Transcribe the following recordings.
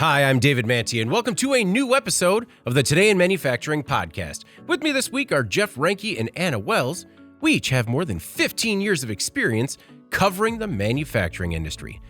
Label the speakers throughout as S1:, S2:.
S1: Hi, I'm David Manti, and welcome to a new episode of the Today in Manufacturing podcast. With me this week are Jeff Reinke and Anna Wells. We each have more than 15 years of experience covering the manufacturing industry.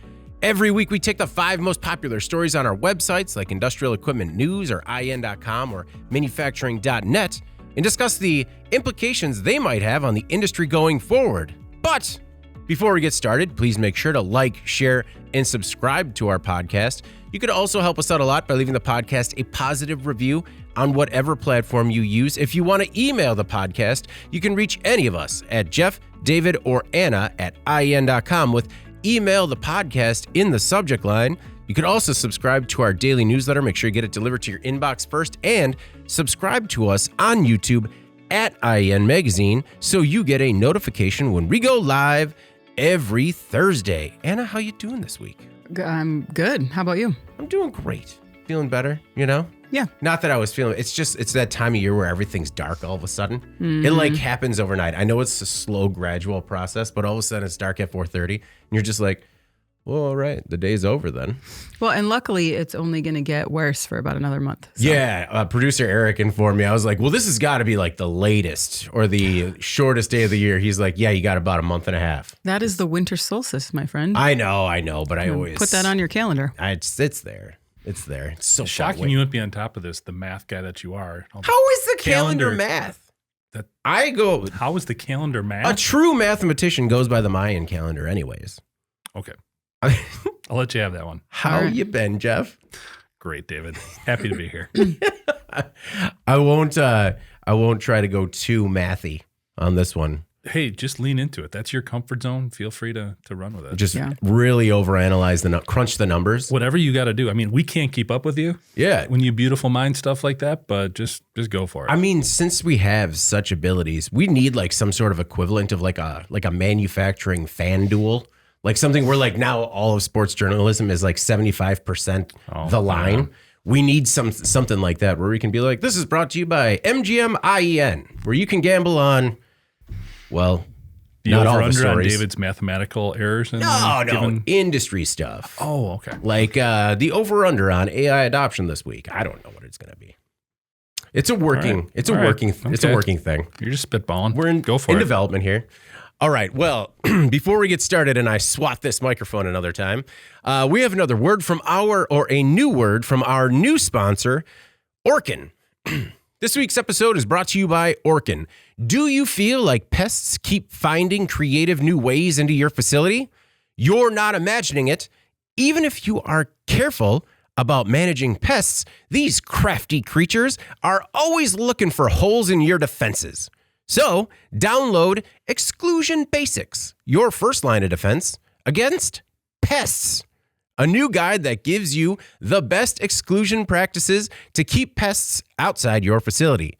S1: Every week, we take the 5 most popular stories on our websites like Industrial Equipment News or IN.com or manufacturing.net and discuss the implications they might have on the industry going forward. But before we get started, please make sure to like, share, and subscribe to our podcast. You could also help us out a lot by leaving the podcast a positive review on whatever platform you use. If you want to email the podcast, you can reach any of us at Jeff, David, or Anna at IN.com with email the podcast in the subject line. You could also subscribe to our daily newsletter. Make sure you get it delivered to your inbox first, and subscribe to us on YouTube at IN Magazine so you get a notification when we go live every Thursday. Anna, how you doing this week?
S2: I'm good. How about you?
S1: I'm doing great. Feeling better, you know?
S2: Yeah.
S1: Not that I was feeling, it's that time of year where everything's dark all of a sudden. It like happens overnight. I know it's a slow, gradual process, but all of a sudden it's dark at 4:30 and you're just like, well, all right, the day's over then.
S2: Well, and luckily it's only going to get worse for about another month. So.
S1: Yeah. Producer Eric informed me. I was like, well, this has got to be like the latest or the shortest day of the year. He's like, yeah, you got about a month and a half.
S2: That is the winter solstice, my friend.
S1: I know, but I always
S2: put that on your calendar.
S1: It's there. It's there. It's so
S3: shocking you would be on top of this, the math guy that you are.
S1: How is the calendar math?
S3: How is the calendar math?
S1: A true mathematician goes by the Mayan calendar anyways.
S3: Okay. I'll let you have that one.
S1: How you been, Jeff?
S3: Great, David. Happy to be here.
S1: I won't try to go too mathy on this one.
S3: Hey, just lean into it. That's your comfort zone. Feel free to run with it.
S1: Just really overanalyze crunch the numbers.
S3: Whatever you got to do. I mean, we can't keep up with you.
S1: Yeah.
S3: When you beautiful mind stuff like that, but just go for it.
S1: I mean, since we have such abilities, we need like some sort of equivalent of like a manufacturing fan duel. Like something where like now all of sports journalism is like 75% the line. Yeah. We need something like that where we can be like, this is brought to you by MGM IEN, where you can gamble on, well,
S3: the
S1: not all the
S3: over-under on
S1: stories.
S3: David's mathematical errors?
S1: No, industry stuff.
S3: Oh, okay.
S1: Like the over-under on AI adoption this week. I don't know what it's going to be. It's a working thing.
S3: You're just spitballing.
S1: We're in
S3: go for it.
S1: Development here. All right. Well, before we get started and I swat this microphone another time, we have a new word from our new sponsor, Orkin. This week's episode is brought to you by Orkin. Do you feel like pests keep finding creative new ways into your facility? You're not imagining it. Even if you are careful about managing pests, these crafty creatures are always looking for holes in your defenses. So, download Exclusion Basics, your first line of defense against pests. A new guide that gives you the best exclusion practices to keep pests outside your facility.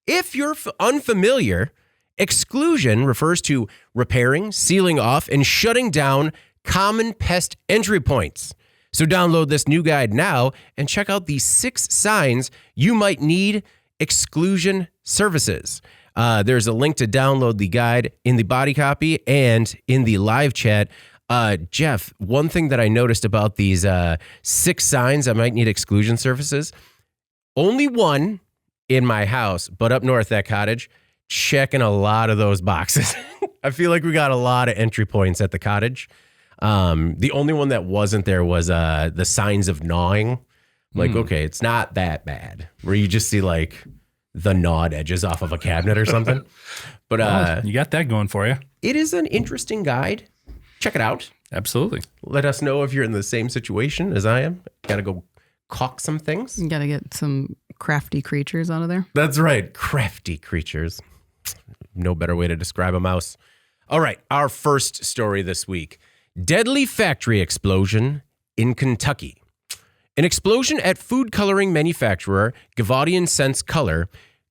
S1: If you're unfamiliar, exclusion refers to repairing, sealing off, and shutting down common pest entry points. So download this new guide now and check out the 6 signs you might need exclusion services. There's a link to download the guide in the body copy and in the live chat. Jeff, one thing that I noticed about these 6 signs I might need exclusion services, only one in my house, but up north at cottage, checking a lot of those boxes. I feel like we got a lot of entry points at the cottage. The only one that wasn't there was the signs of gnawing. Like, okay, it's not that bad, where you just see like the gnawed edges off of a cabinet or something. But
S3: you got that going for you.
S1: It is an interesting guide. Check it out.
S3: Absolutely.
S1: Let us know if you're in the same situation as I am. Got to go caulk some things.
S2: You got to get some crafty creatures out of there.
S1: That's right. Crafty creatures. No better way to describe a mouse. All right. Our first story this week. Deadly factory explosion in Kentucky. An explosion at food coloring manufacturer Gavaudian Sense Color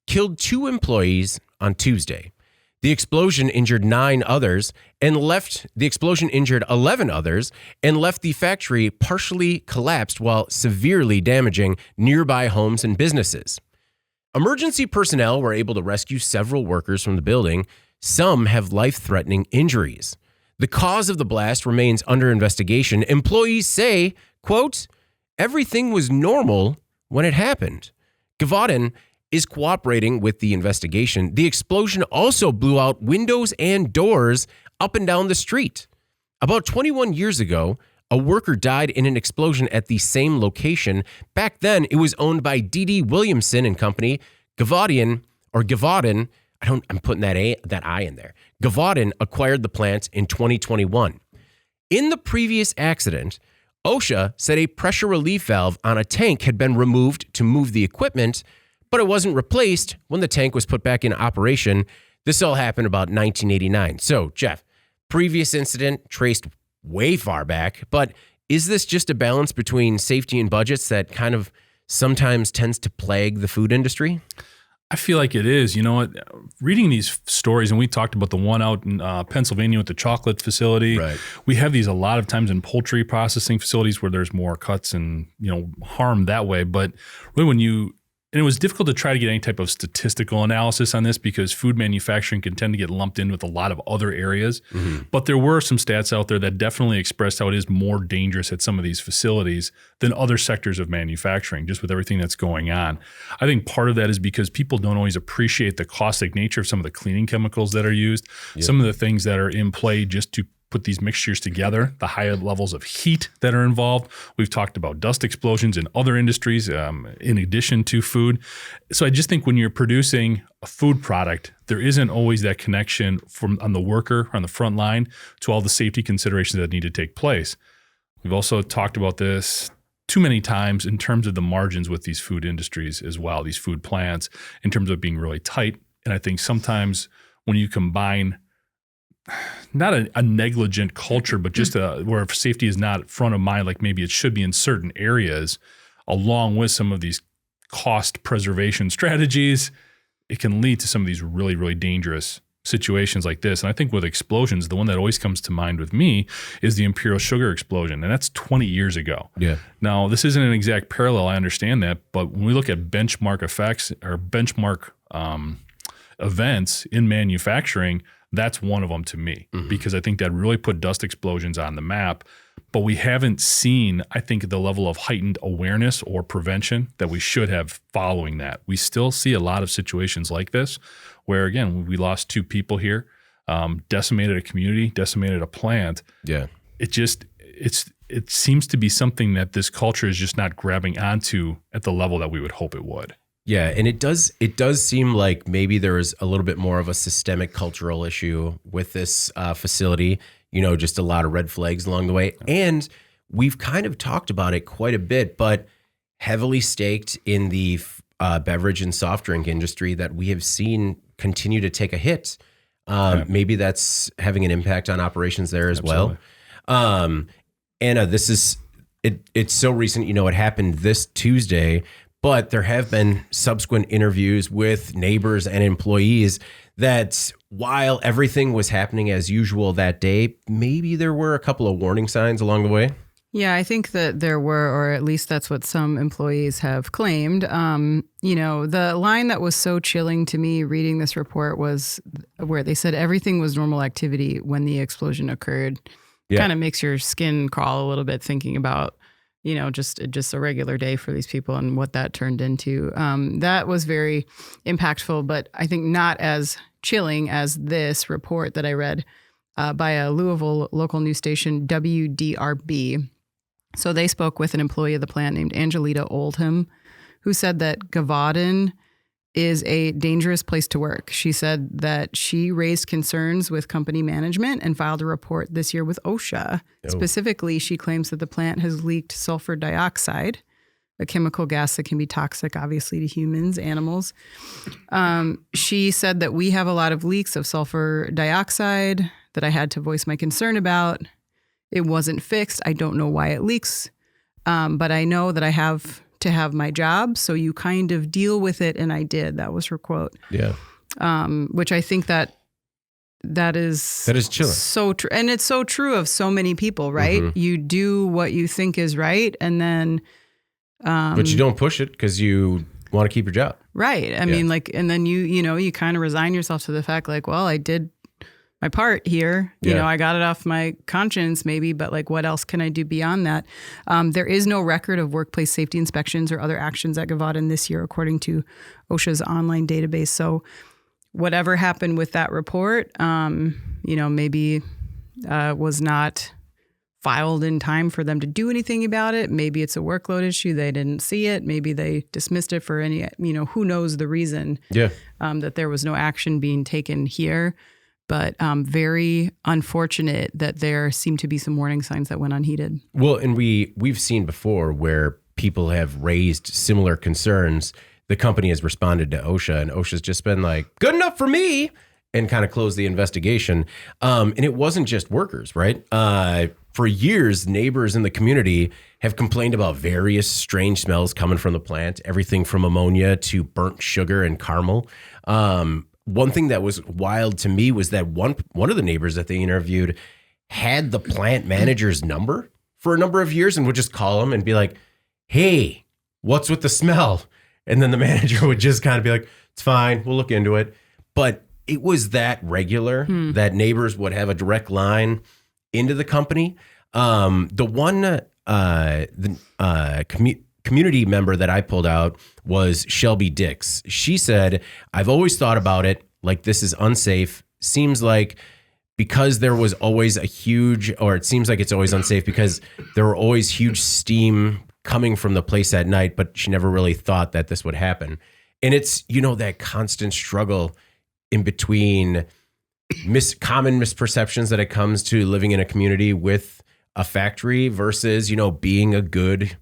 S1: killed 2 employees on Tuesday. The explosion injured 11 others and left the factory partially collapsed while severely damaging nearby homes and businesses. Emergency personnel were able to rescue several workers from the building. Some have life-threatening injuries. The cause of the blast remains under investigation. Employees say, quote, everything was normal when it happened. Gavaudin is cooperating with the investigation. The explosion also blew out windows and doors up and down the street. About 21 years ago, a worker died in an explosion at the same location. Back then, it was owned by D.D. Williamson and Company. Gavaudin, I'm putting that I in there. Gavaudin acquired the plant in 2021. In the previous accident, OSHA said a pressure relief valve on a tank had been removed to move the equipment, but it wasn't replaced when the tank was put back in operation. This all happened about 1989. So, Jeff, previous incident traced way far back, but is this just a balance between safety and budgets that kind of sometimes tends to plague the food industry?
S3: I feel like it is. You know what? Reading these stories, and we talked about the one out in Pennsylvania with the chocolate facility.
S1: Right.
S3: We have these a lot of times in poultry processing facilities where there's more cuts and harm that way. But really, and it was difficult to try to get any type of statistical analysis on this because food manufacturing can tend to get lumped in with a lot of other areas. Mm-hmm. But there were some stats out there that definitely expressed how it is more dangerous at some of these facilities than other sectors of manufacturing, just with everything that's going on. I think part of that is because people don't always appreciate the caustic nature of some of the cleaning chemicals that are used, some of the things that are in play just to put these mixtures together, the higher levels of heat that are involved. We've talked about dust explosions in other industries in addition to food. So I just think when you're producing a food product, there isn't always that connection on the worker on the front line to all the safety considerations that need to take place. We've also talked about this too many times in terms of the margins with these food industries as well, these food plants, in terms of being really tight. And I think sometimes when you combine not a negligent culture, but just where safety is not front of mind like maybe it should be in certain areas, along with some of these cost preservation strategies, it can lead to some of these really, really dangerous situations like this. And I think with explosions, the one that always comes to mind with me is the Imperial Sugar explosion. And that's 20 years ago. Yeah. Now, this isn't an exact parallel. I understand that. But when we look at benchmark effects or benchmark events in manufacturing, that's one of them to me, because I think that really put dust explosions on the map. But we haven't seen, I think, the level of heightened awareness or prevention that we should have following that. We still see a lot of situations like this where, again, we lost 2 people here, decimated a community, decimated a plant. Yeah. It seems to be something that this culture is just not grabbing onto at the level that we would hope it would.
S1: Yeah, and it does seem like maybe there is a little bit more of a systemic cultural issue with this facility, just a lot of red flags along the way. And we've kind of talked about it quite a bit, but heavily staked in the beverage and soft drink industry that we have seen continue to take a hit. Maybe that's having an impact on operations there as well. Anna, it's so recent, it happened this Tuesday. But there have been subsequent interviews with neighbors and employees that while everything was happening as usual that day, maybe there were a couple of warning signs along the way.
S2: Yeah, I think that there were, or at least that's what some employees have claimed. The line that was so chilling to me reading this report was where they said everything was normal activity when the explosion occurred. Yeah. Kind of makes your skin crawl a little bit thinking about just a regular day for these people and what that turned into. That was very impactful, but I think not as chilling as this report that I read by a Louisville local news station, WDRB. So they spoke with an employee of the plant named Angelita Oldham, who said that Gavaudin is a dangerous place to work. She said that she raised concerns with company management and filed a report this year with OSHA. Oh. Specifically, she claims that the plant has leaked sulfur dioxide, a chemical gas that can be toxic, obviously, to humans, animals. She said that we have a lot of leaks of sulfur dioxide that I had to voice my concern about. It wasn't fixed. I don't know why it leaks, but I know that I have to have my job, so you kind of deal with it, and I did. That was her quote. Yeah. Which I think that is chilling. So true, and it's so true of so many people, right? Mm-hmm. You do what you think is right, and then,
S1: but you don't push it because you want to keep your job,
S2: right? I mean, and then you kind of resign yourself to the fact, like, well, I did my part here. You
S1: Yeah.
S2: know, I got it off my conscience maybe, but like what else can I do beyond that? There is no record of workplace safety inspections or other actions at Gavaden this year, according to OSHA's online database. So whatever happened with that report, you know, maybe was not filed in time for them to do anything about it. Maybe it's a workload issue. They didn't see it. Maybe they dismissed it for any, you know, who knows the reason that there was no action being taken here. But very unfortunate that there seemed to be some warning signs that went unheeded.
S1: Well, and we've seen before where people have raised similar concerns. The company has responded to OSHA, and OSHA's just been like, good enough for me, and kind of closed the investigation. And it wasn't just workers, right? For years, neighbors in the community have complained about various strange smells coming from the plant, everything from ammonia to burnt sugar and caramel. One thing that was wild to me was that one of the neighbors that they interviewed had the plant manager's number for a number of years and would just call him and be like, hey, what's with the smell? And then the manager would just kind of be like, it's fine, we'll look into it. But it was that regular that neighbors would have a direct line into the company. The one community member that I pulled out was Shelby Dix. She said, I've always thought about it like this is unsafe. Seems like because there was always it seems like it's always unsafe because there were always huge steam coming from the place at night, but she never really thought that this would happen. And it's, you know, that constant struggle in between common misperceptions that it comes to living in a community with a factory versus, you know, being a good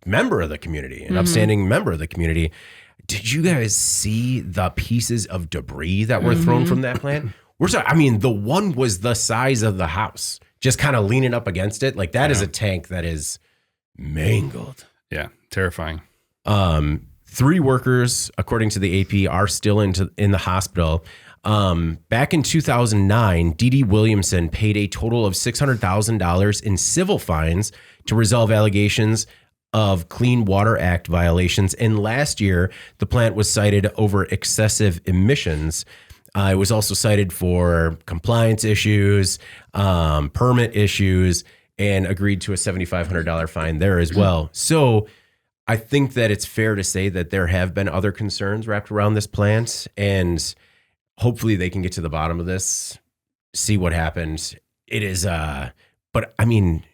S1: member of the community, an upstanding member of the community. Did you guys see the pieces of debris that were thrown from that plant? The one was the size of the house, just kind of leaning up against it. Like that is a tank that is mangled.
S3: Yeah, terrifying.
S1: 3 workers, according to the AP, are still in the hospital. Back in 2009, Dee Williamson paid a total of $600,000 in civil fines to resolve allegations of Clean Water Act violations. And last year, the plant was cited over excessive emissions. It was also cited for compliance issues, permit issues, and agreed to a $7,500 fine there as well. So I think that it's fair to say that there have been other concerns wrapped around this plant, and hopefully they can get to the bottom of this, see what happened. It is, but I mean,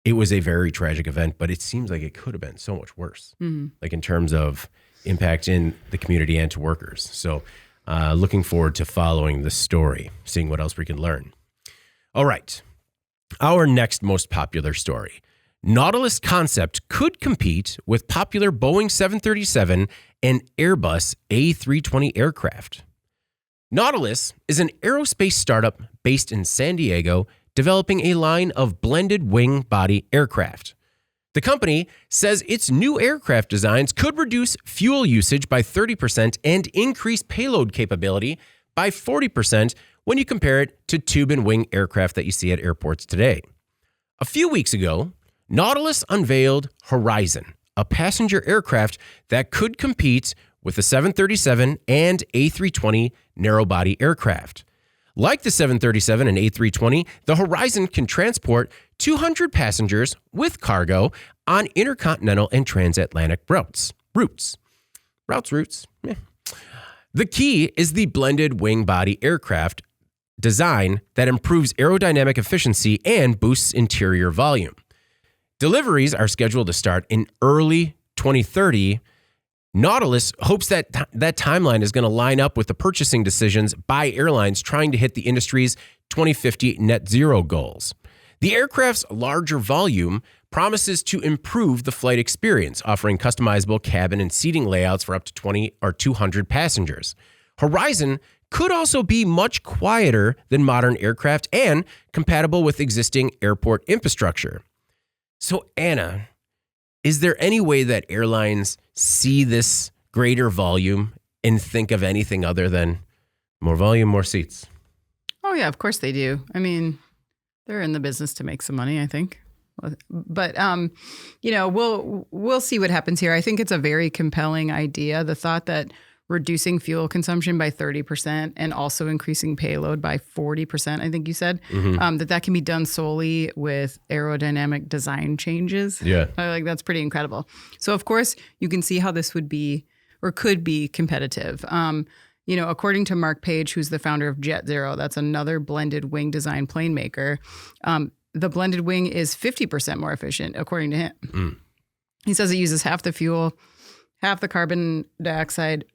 S1: it was a very tragic event, but it seems like it could have been so much worse, like in terms of impact in the community and to workers. So looking forward to following the story, seeing what else we can learn. All right. Our next most popular story. Nautilus concept could compete with popular Boeing 737 and Airbus A320 aircraft. Nautilus is an aerospace startup based in San Diego, developing a line of blended wing body aircraft. The company says its new aircraft designs could reduce fuel usage by 30% and increase payload capability by 40% when you compare it to tube and wing aircraft that you see at airports today. A few weeks ago, Nautilus unveiled Horizon, a passenger aircraft that could compete with the 737 and A320 narrow-body aircraft. Like the 737 and A320, the Horizon can transport 200 passengers with cargo on intercontinental and transatlantic routes. Yeah. The key is the blended wing-body aircraft design that improves aerodynamic efficiency and boosts interior volume. Deliveries are scheduled to start in early 2030. Nautilus hopes that that timeline is going to line up with the purchasing decisions by airlines trying to hit the industry's 2050 net zero goals. The aircraft's larger volume promises to improve the flight experience, offering customizable cabin and seating layouts for up to 20 or 200 passengers. Horizon could also be much quieter than modern aircraft and compatible with existing airport infrastructure. So, Anna, is there any way that airlines see this greater volume and think of anything other than more volume, more seats?
S2: Oh, yeah, of course they do. I mean, they're in the business to make some money, I think. But, we'll see what happens here. I think it's a very compelling idea. The thought that reducing fuel consumption by 30% and also increasing payload by 40%, I think you said, that can be done solely with aerodynamic design changes.
S1: Yeah.
S2: Like that's pretty incredible. So of course you can see how this would be or could be competitive. According to Mark Page, who's the founder of Jet Zero, that's another blended wing design plane maker. The blended wing is 50% more efficient, according to him. He says it uses half the fuel, half the carbon dioxide,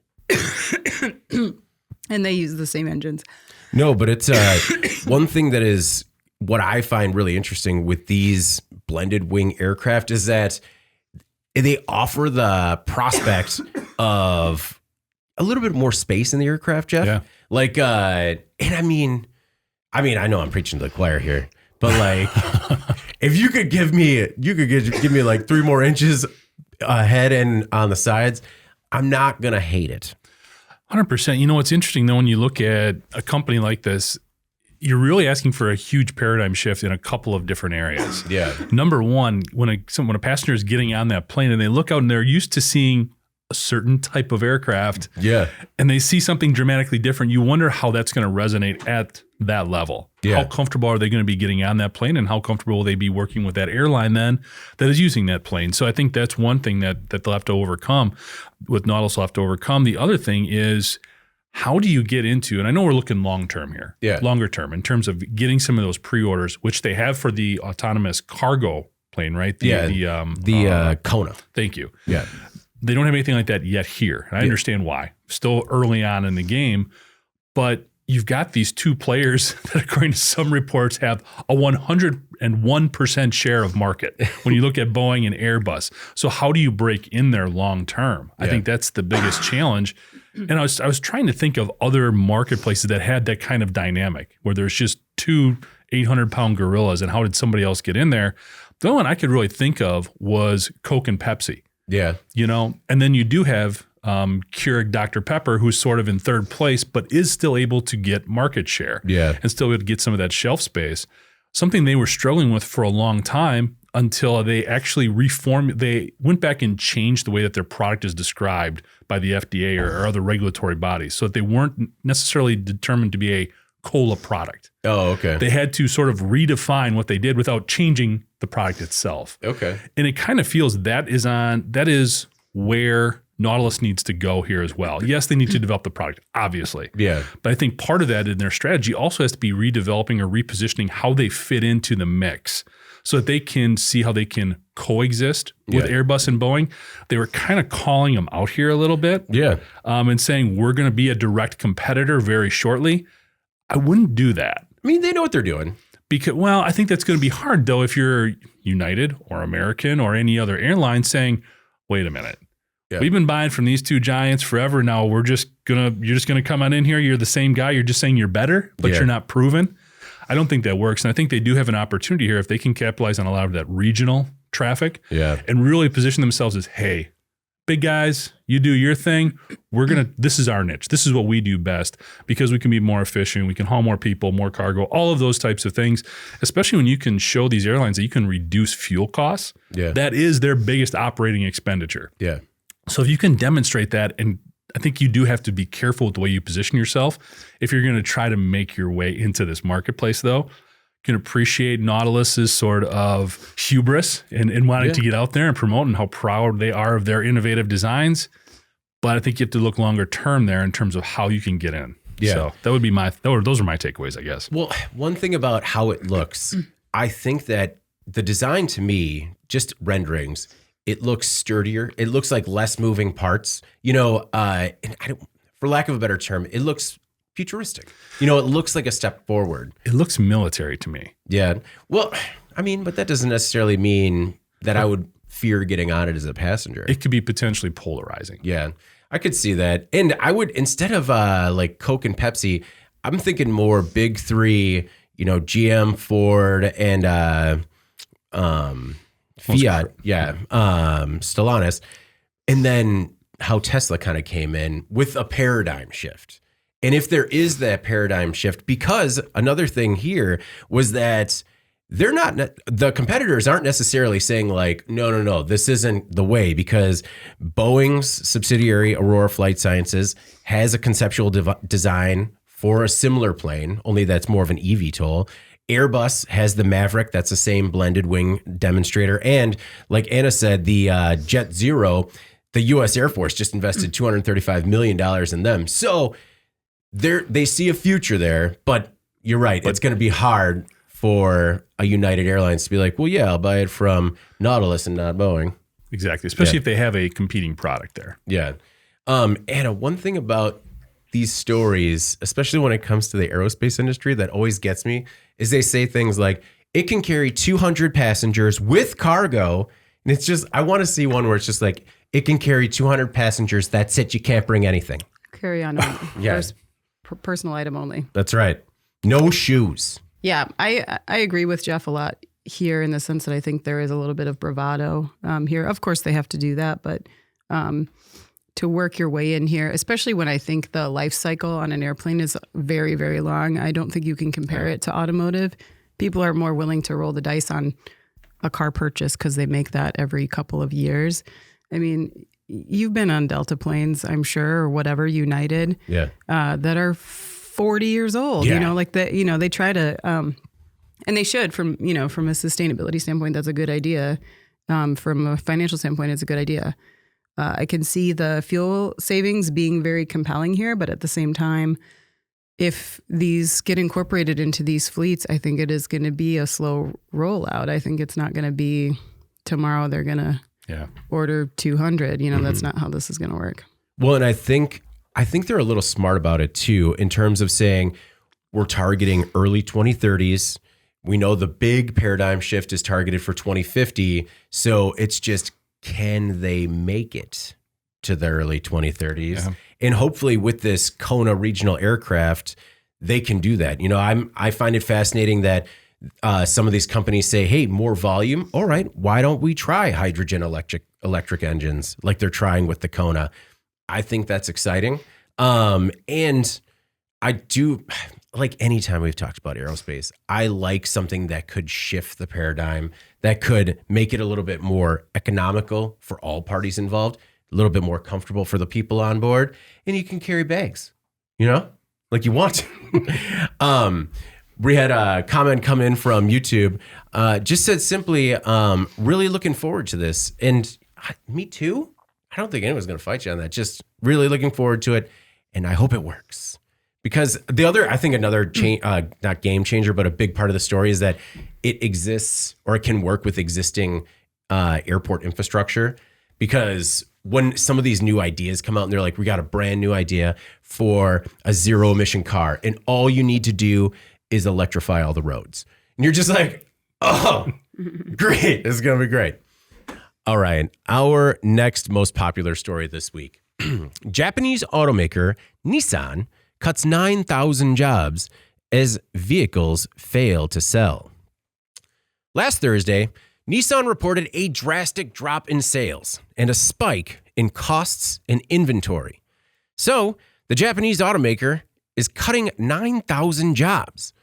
S2: and they use the same engines.
S1: No, but it's one thing that is what I find really interesting with these blended wing aircraft is that they offer the prospect of a little bit more space in the aircraft, Jeff.
S3: Yeah.
S1: Like, and I mean, I know I'm preaching to the choir here, but like, if you could give me like 3 more inches ahead and on the sides, I'm not going to hate it.
S3: 100%. You know, what's interesting though, when you look at a company like this, you're really asking for a huge paradigm shift in a couple of different areas.
S1: Yeah.
S3: Number one, when a passenger is getting on that plane and they look out and they're used to seeing a certain type of aircraft, and they see something dramatically different, you wonder how that's going to resonate at that level.
S1: Yeah.
S3: How comfortable are they going to be getting on that plane, and how comfortable will they be working with that airline then that is using that plane? So I think that's one thing that they'll have to overcome, with Nautilus will have to overcome. The other thing is, how do you get into, and I know we're looking long-term here, longer term, in terms of getting some of those pre-orders, which they have for the autonomous cargo plane, right? The
S1: Kona.
S3: Thank you.
S1: Yeah.
S3: They don't have anything like that yet here. And I understand why. Still early on in the game, but you've got these 2 players that, according to some reports, have a 101% share of market when you look at Boeing and Airbus. So how do you break in there long term? I think that's the biggest challenge. And I was trying to think of other marketplaces that had that kind of dynamic where there's just 2 800-pound gorillas, and how did somebody else get in there? The only one I could really think of was Coke and Pepsi.
S1: Yeah.
S3: And then you do have Keurig Dr. Pepper, who's sort of in third place, but is still able to get market share and still able to get some of that shelf space. Something they were struggling with for a long time until they actually they went back and changed the way that their product is described by the FDA or other regulatory bodies, so that they weren't necessarily determined to be a cola product.
S1: Oh, okay.
S3: They had to sort of redefine what they did without changing the product itself.
S1: Okay.
S3: And it kind of feels that is where Nautilus needs to go here as well. Yes, they need to develop the product, obviously.
S1: Yeah.
S3: But I think part of that in their strategy also has to be redeveloping or repositioning how they fit into the mix, so that they can see how they can coexist with Airbus and Boeing. They were kind of calling them out here a little bit.
S1: Yeah.
S3: And saying, we're going to be a direct competitor very shortly. I wouldn't do that.
S1: I mean, they know what they're doing.
S3: Because, well, I think that's going to be hard, though, if you're United or American or any other airline saying, wait a minute. Yeah. We've been buying from these 2 giants forever now. You're just gonna come on in here. You're the same guy. You're just saying you're better, but you're not proven. I don't think that works. And I think they do have an opportunity here if they can capitalize on a lot of that regional traffic and really position themselves as, hey, big guys, you do your thing. This is our niche. This is what we do best, because we can be more efficient. We can haul more people, more cargo, all of those types of things, especially when you can show these airlines that you can reduce fuel costs.
S1: Yeah.
S3: That is their biggest operating expenditure.
S1: Yeah.
S3: So if you can demonstrate that, and I think you do have to be careful with the way you position yourself if you're going to try to make your way into this marketplace, though. Can appreciate Nautilus's sort of hubris and wanting to get out there and promote, and how proud they are of their innovative designs. But I think you have to look longer term there in terms of how you can get in. Yeah. So that would be those are my takeaways, I guess.
S1: Well, one thing about how it looks, I think that the design, to me, just renderings, it looks sturdier. It looks like less moving parts. For lack of a better term, it looks futuristic. It looks like a step forward.
S3: It looks military to me.
S1: Yeah. Well, I mean, but that doesn't necessarily mean that I would fear getting on it as a passenger.
S3: It could be potentially polarizing.
S1: Yeah, I could see that. And I would, instead of like Coke and Pepsi, I'm thinking more big 3, GM, Ford, and Fiat. Yeah. Stellantis. And then how Tesla kind of came in with a paradigm shift. And if there is that paradigm shift, because another thing here was that the competitors aren't necessarily saying like, no, this isn't the way, because Boeing's subsidiary Aurora Flight Sciences has a conceptual design for a similar plane, only that's more of an eVTOL. Airbus has the Maverick, that's the same blended wing demonstrator. And like Anna said, the Jet Zero, the U.S. Air Force just invested $235 million in them. So they see a future there, but you're right. It's going to be hard for a United Airlines to be like, well, yeah, I'll buy it from Nautilus and not Boeing.
S3: Exactly. Especially if they have a competing product there.
S1: Yeah. Anna, one thing about these stories, especially when it comes to the aerospace industry, that always gets me is they say things like, it can carry 200 passengers with cargo. And it's just, I want to see one where it's just like, it can carry 200 passengers. That's it. You can't bring anything.
S2: Carry on.
S1: Yeah.
S2: Personal item only.
S1: That's right. No shoes.
S2: Yeah, I agree with Jeff a lot here in the sense that I think there is a little bit of bravado here. Of course, they have to do that, but to work your way in here, especially when I think the life cycle on an airplane is very, very long, I don't think you can compare it to automotive. People are more willing to roll the dice on a car purchase because they make that every couple of years. I mean, you've been on Delta planes, I'm sure, or whatever, United, that are 40 years old, they try to, and they should from a sustainability standpoint, that's a good idea. From a financial standpoint, it's a good idea. I can see the fuel savings being very compelling here, but at the same time, if these get incorporated into these fleets, I think it is going to be a slow rollout. I think it's not going to be tomorrow they're going to order 200. That's not how this is going to work.
S1: Well, and I think they're a little smart about it too, in terms of saying we're targeting early 2030s. We know the big paradigm shift is targeted for 2050. So it's just, can they make it to the early 2030s? Yeah. And hopefully with this Kona regional aircraft, they can do that. I find it fascinating that some of these companies say, hey, more volume. All right, why don't we try hydrogen electric engines like they're trying with the Kona? I think that's exciting. And I do, like anytime we've talked about aerospace, I like something that could shift the paradigm, that could make it a little bit more economical for all parties involved, a little bit more comfortable for the people on board, and you can carry bags, like you want to. We had a comment come in from YouTube, just said simply, really looking forward to this. And me too. I don't think anyone's going to fight you on that. Just really looking forward to it. And I hope it works. Because another not game changer, but a big part of the story is that it exists, or it can work with existing airport infrastructure. Because when some of these new ideas come out and they're like, we got a brand new idea for a zero emission car, and all you need to do is electrify all the roads. And you're just like, oh, great. This is going to be great. All right. Our next most popular story this week. Japanese automaker Nissan cuts 9,000 jobs as vehicles fail to sell. Last Thursday, Nissan reported a drastic drop in sales and a spike in costs and inventory. So, the Japanese automaker is cutting 9,000 jobs.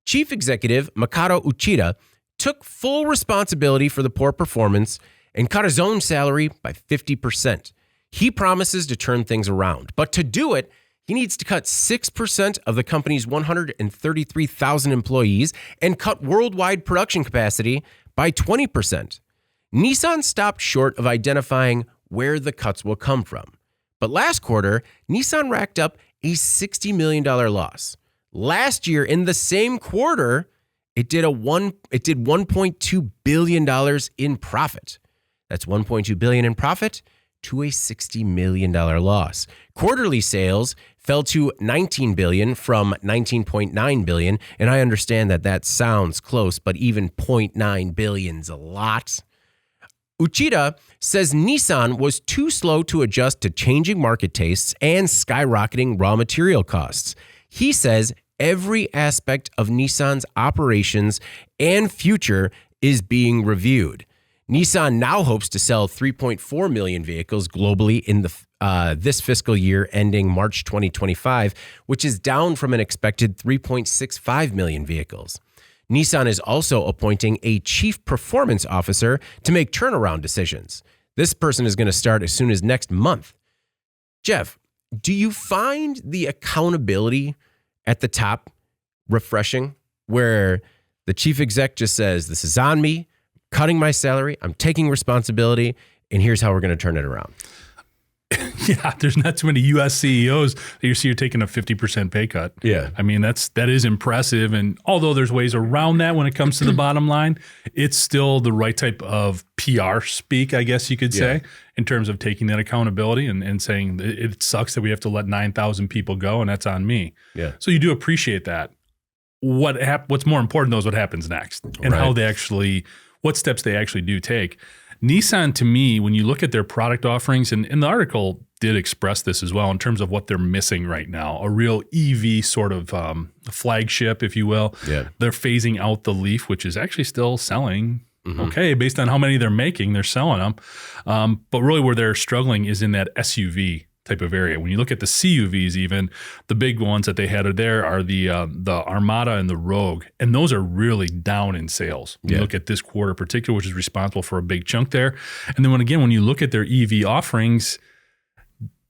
S1: Chief executive Makoto Uchida took full responsibility for the poor performance and cut his own salary by 50%. He promises to turn things around, but to do it, he needs to cut 6% of the company's 133,000 employees and cut worldwide production capacity by 20%. Nissan stopped short of identifying where the cuts will come from. But last quarter, Nissan racked up a $60 million loss. Last year, in the same quarter, it did $1.2 billion in profit. That's $1.2 billion in profit to a $60 million loss. Quarterly sales fell to $19 billion from $19.9 billion. And I understand that sounds close, but even $0.9 billion's a lot. Uchida says Nissan was too slow to adjust to changing market tastes and skyrocketing raw material costs. He says every aspect of Nissan's operations and future is being reviewed. Nissan now hopes to sell 3.4 million vehicles globally in this fiscal year ending March 2025, which is down from an expected 3.65 million vehicles. Nissan is also appointing a chief performance officer to make turnaround decisions. This person is going to start as soon as next month. Jeff, do you find the accountability at the top refreshing, where the chief exec just says, this is on me, cutting my salary, I'm taking responsibility, and here's how we're going to turn it around?
S3: Yeah, there's not too many U.S. CEOs that you see are taking a 50% pay cut.
S1: Yeah.
S3: I mean, that is impressive. And although there's ways around that when it comes to the bottom line, it's still the right type of PR speak, I guess you could say, in terms of taking that accountability and saying it sucks that we have to let 9,000 people go and that's on me.
S1: Yeah.
S3: So you do appreciate that. What's more important, though, is what happens next and how they actually, what steps they actually do take. Nissan, to me, when you look at their product offerings, and the article did express this as well in terms of what they're missing right now, a real EV sort of flagship, if you will.
S1: Yeah.
S3: They're phasing out the Leaf, which is actually still selling okay based on how many they're making. They're selling them. But really where they're struggling is in that SUV type of area. When you look at the CUVs, even the big ones that they had there are the Armada and the Rogue, and those are really down in sales. When you look at this quarter in particular, which is responsible for a big chunk there. And then when you look at their EV offerings,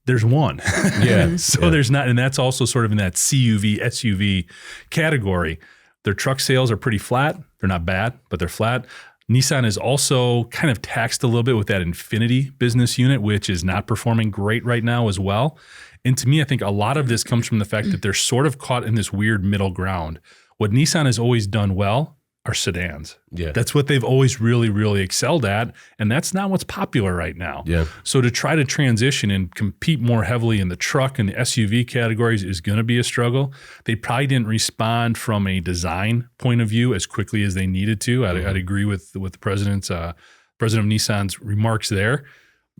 S3: there's one. There's not, and that's also sort of in that CUV, SUV category. Their truck sales are pretty flat. They're not bad, but they're flat. Nissan is also kind of taxed a little bit with that Infinity business unit, which is not performing great right now as well. And to me, I think a lot of this comes from the fact that they're sort of caught in this weird middle ground. What Nissan has always done well are sedans.
S1: Yeah.
S3: That's what they've always really, really excelled at. And that's not what's popular right now.
S1: Yeah.
S3: So to try to transition and compete more heavily in the truck and the SUV categories is going to be a struggle. They probably didn't respond from a design point of view as quickly as they needed to. I'd agree with the president of Nissan's remarks there.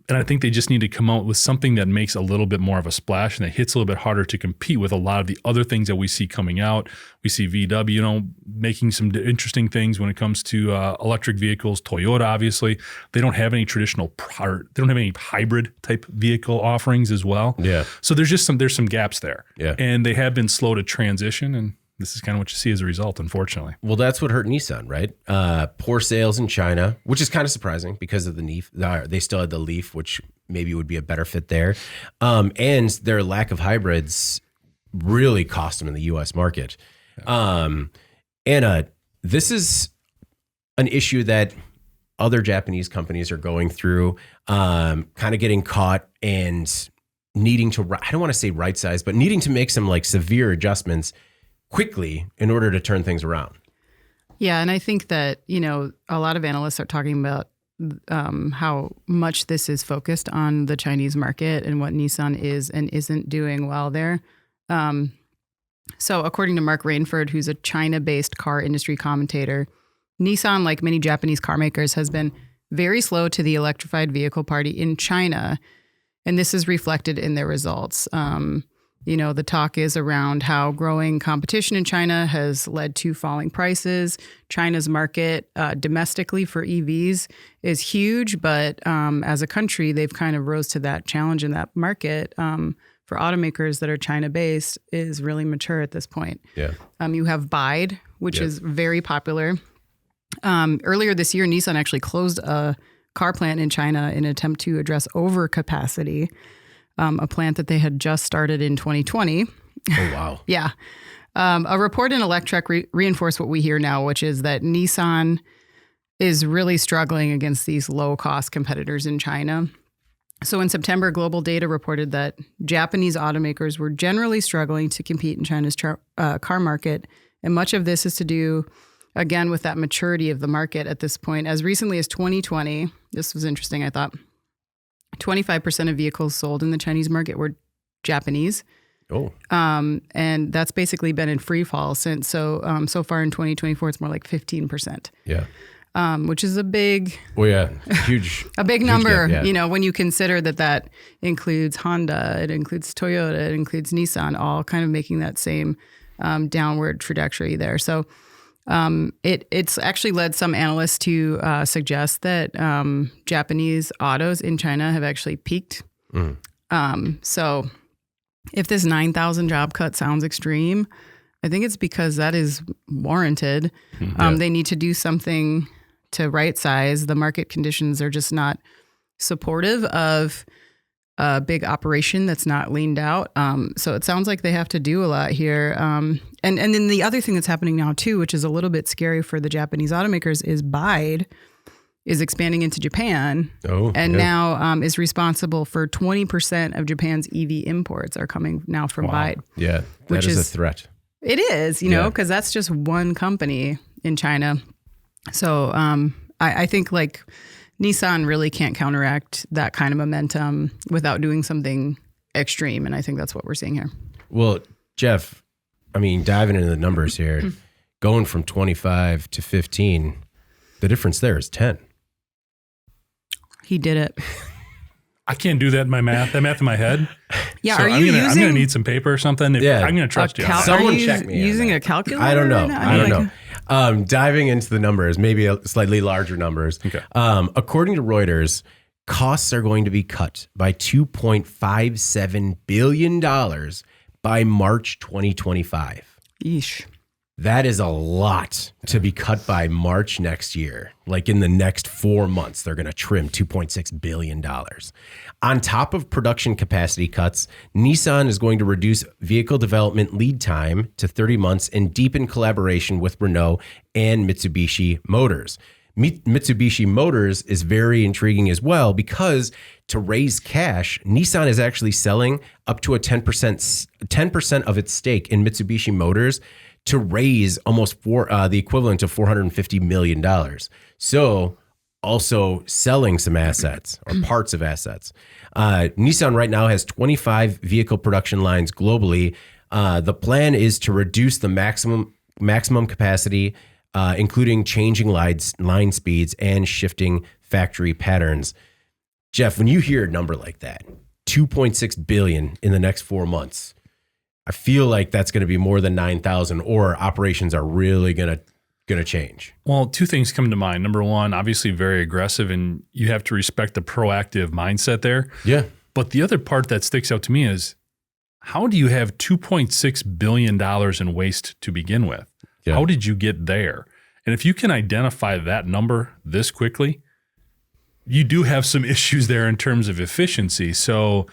S3: And I think they just need to come out with something that makes a little bit more of a splash and that hits a little bit harder to compete with a lot of the other things that we see coming out. We see VW, making some interesting things when it comes to electric vehicles. Toyota, obviously, they don't have any they don't have any hybrid type vehicle offerings as well.
S1: Yeah.
S3: So there's some gaps there.
S1: Yeah.
S3: And they have been slow to transition, and this is kind of what you see as a result, unfortunately.
S1: Well, that's what hurt Nissan, right? Poor sales in China, which is kind of surprising because of the Leaf. They still had the Leaf, which maybe would be a better fit there. And their lack of hybrids really cost them in the U.S. market. This is an issue that other Japanese companies are going through, kind of getting caught and needing to, I don't want to say right size, but needing to make some like severe adjustments quickly in order to turn things around.
S2: Yeah, and I think that, a lot of analysts are talking about how much this is focused on the Chinese market and what Nissan is and isn't doing well there. So according to Mark Rainford, who's a China-based car industry commentator, Nissan, like many Japanese car makers, has been very slow to the electrified vehicle party in China, and this is reflected in their results. The talk is around how growing competition in China has led to falling prices. China's market domestically for EVs is huge, but as a country, they've kind of rose to that challenge, in that market for automakers that are China-based is really mature at this point.
S1: Yeah.
S2: You have Bide, which is very popular. Earlier this year, Nissan actually closed a car plant in China in an attempt to address overcapacity. A plant that they had just started in 2020.
S1: Oh, wow.
S2: Yeah. A report in Electrek reinforced what we hear now, which is that Nissan is really struggling against these low-cost competitors in China. So in September, Global Data reported that Japanese automakers were generally struggling to compete in China's car market. And much of this is to do, again, with that maturity of the market at this point. As recently as 2020, this was interesting, I thought, 25% of vehicles sold in the Chinese market were Japanese.
S1: Oh.
S2: And that's basically been in free fall since. So far in 2024, it's more like 15%.
S1: Yeah.
S2: Which is a big,
S1: huge,
S2: a big number,
S1: gap, yeah.
S2: When you consider that includes Honda, it includes Toyota, it includes Nissan, all kind of making that same downward trajectory there. So it's actually led some analysts to suggest that Japanese autos in China have actually peaked. So if this 9,000 job cut sounds extreme, I think it's because that is warranted. They need to do something to right size. The market conditions are just not supportive of a big operation that's not leaned out. So it sounds like they have to do a lot here. And then the other thing that's happening now too, which is a little bit scary for the Japanese automakers, is BYD is expanding into Japan now is responsible for 20% of Japan's EV imports are coming now from BYD.
S1: Yeah, that is a threat.
S2: It is, because that's just one company in China. So I think like Nissan really can't counteract that kind of momentum without doing something extreme. And I think that's what we're seeing here.
S1: Well, Jeff, I mean, diving into the numbers here, going from 25 to 15, the difference there is 10.
S2: He did it.
S3: I can't do that in my math. That math in my head.
S2: Yeah,
S3: so
S2: are you
S3: I'm gonna need some paper or something. I'm gonna trust you.
S1: Someone check me.
S2: Using a calculator?
S1: I don't know.
S2: Right
S1: I don't know. Diving into the numbers, maybe slightly larger numbers.
S3: Okay.
S1: According to Reuters, costs are going to be cut by $2.57 billion by March 2025.
S2: Yeesh.
S1: That is a lot to be cut by March next year. Like in the next 4 months, they're going to trim $2.6 billion. On top of production capacity cuts, Nissan is going to reduce vehicle development lead time to 30 months and deepen collaboration with Renault and Mitsubishi Motors. Mitsubishi Motors is very intriguing as well because to raise cash, Nissan is actually selling up to a 10% of its stake in Mitsubishi Motors to raise almost the equivalent of $450 million. So also selling some assets or parts of assets. Nissan right now has 25 vehicle production lines globally. The plan is to reduce the maximum capacity, including changing line speeds and shifting factory patterns. Jeff, when you hear a number like that, $2.6 billion in the next 4 months, I feel like that's going to be more than 9,000, or operations are really going to change.
S3: Well, two things come to mind. Number one, obviously very aggressive, and you have to respect the proactive mindset there.
S1: Yeah.
S3: But the other part that sticks out to me is, how do you have $2.6 billion in waste to begin with? Yeah. How did you get there? And if you can identify that number this quickly, you do have some issues there in terms of efficiency. So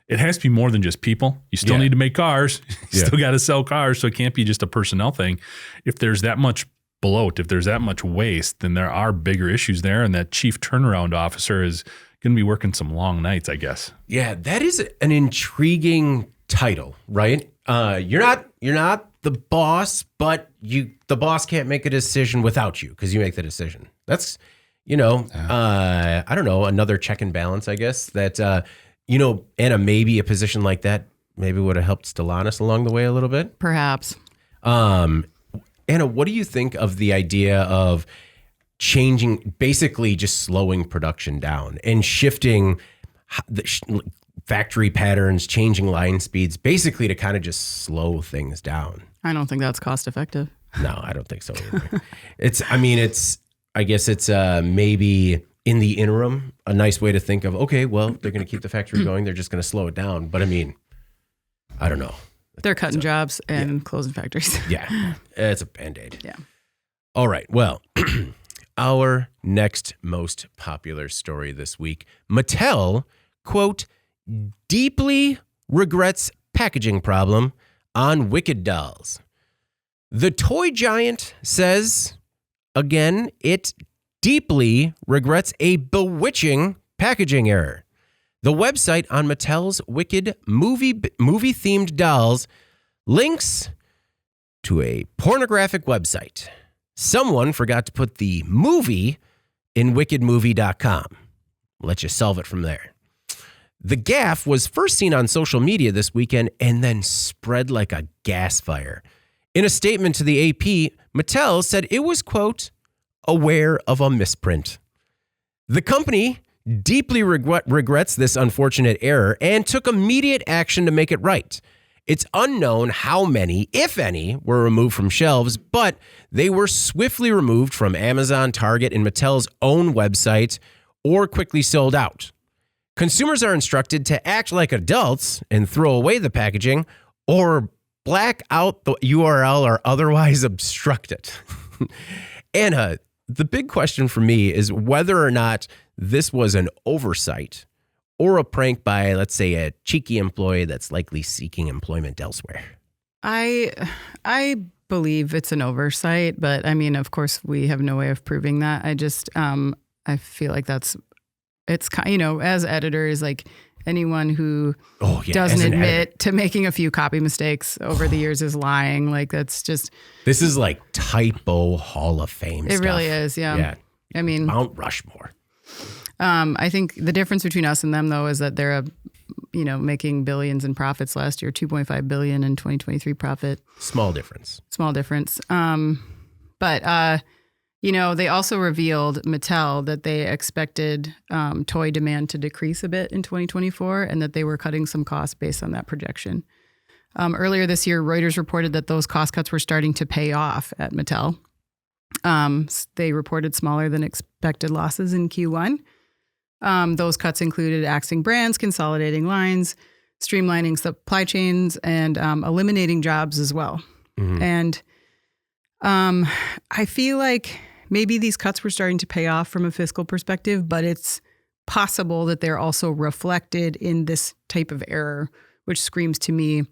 S3: it has to be more than just people. You still need to make cars. You still got to sell cars. So it can't be just a personnel thing. If there's that much bloat, if there's that much waste, then there are bigger issues there. And that chief turnaround officer is going to be working some long nights, I guess.
S1: Yeah, that is an intriguing title, right? You're not the boss, but the boss can't make a decision without you because you make the decision. That's, I don't know, another check and balance, I guess, that, Anna, maybe a position like that maybe would have helped Stellantis along the way a little bit.
S2: Perhaps.
S1: Anna, what do you think of the idea of changing, basically just slowing production down and shifting the factory patterns, changing line speeds, basically to kind of just slow things down?
S2: I don't think that's cost effective.
S1: No, I don't think so either. I guess it's maybe in the interim, a nice way to think of, okay, well, they're going to keep the factory going. They're just going to slow it down. But I don't know.
S2: They're cutting jobs and closing factories.
S1: Yeah, it's a Band-Aid.
S2: Yeah.
S1: All right. Well, our next most popular story this week, Mattel, quote, deeply regrets packaging problem on Wicked dolls. The toy giant says, again, it deeply regrets a bewitching packaging error. The website on Mattel's Wicked movie-themed dolls links to a pornographic website. Someone forgot to put the movie in wickedmovie.com. We'll let you solve it from there. The gaffe was first seen on social media this weekend and then spread like a gas fire. In a statement to the AP, Mattel said it was, quote, aware of a misprint. The company deeply regrets this unfortunate error and took immediate action to make it right. It's unknown how many, if any, were removed from shelves, but they were swiftly removed from Amazon, Target, and Mattel's own website or quickly sold out. Consumers are instructed to act like adults and throw away the packaging or black out the URL or otherwise obstruct it. Anna, the big question for me is whether or not this was an oversight or a prank by, let's say, a cheeky employee that's likely seeking employment elsewhere.
S2: I believe it's an oversight, but I mean, of course, we have no way of proving that. I feel like it's as editors, like anyone who doesn't admit to making a few copy mistakes over the years is lying. Like that's just.
S1: This is like typo Hall of Fame stuff.
S2: It really is. Yeah. I mean,
S1: Mount Rushmore.
S2: I think the difference between us and them, though, is that they're making billions in profits last year, $2.5 billion in 2023 profit.
S1: Small difference.
S2: But they also revealed, Mattel, that they expected toy demand to decrease a bit in 2024 and that they were cutting some costs based on that projection. Earlier this year, Reuters reported that those cost cuts were starting to pay off at Mattel. They reported smaller than expected losses in Q1. Those cuts included axing brands, consolidating lines, streamlining supply chains, and eliminating jobs as well. Mm-hmm. And I feel like maybe these cuts were starting to pay off from a fiscal perspective, but it's possible that they're also reflected in this type of error, which screams to me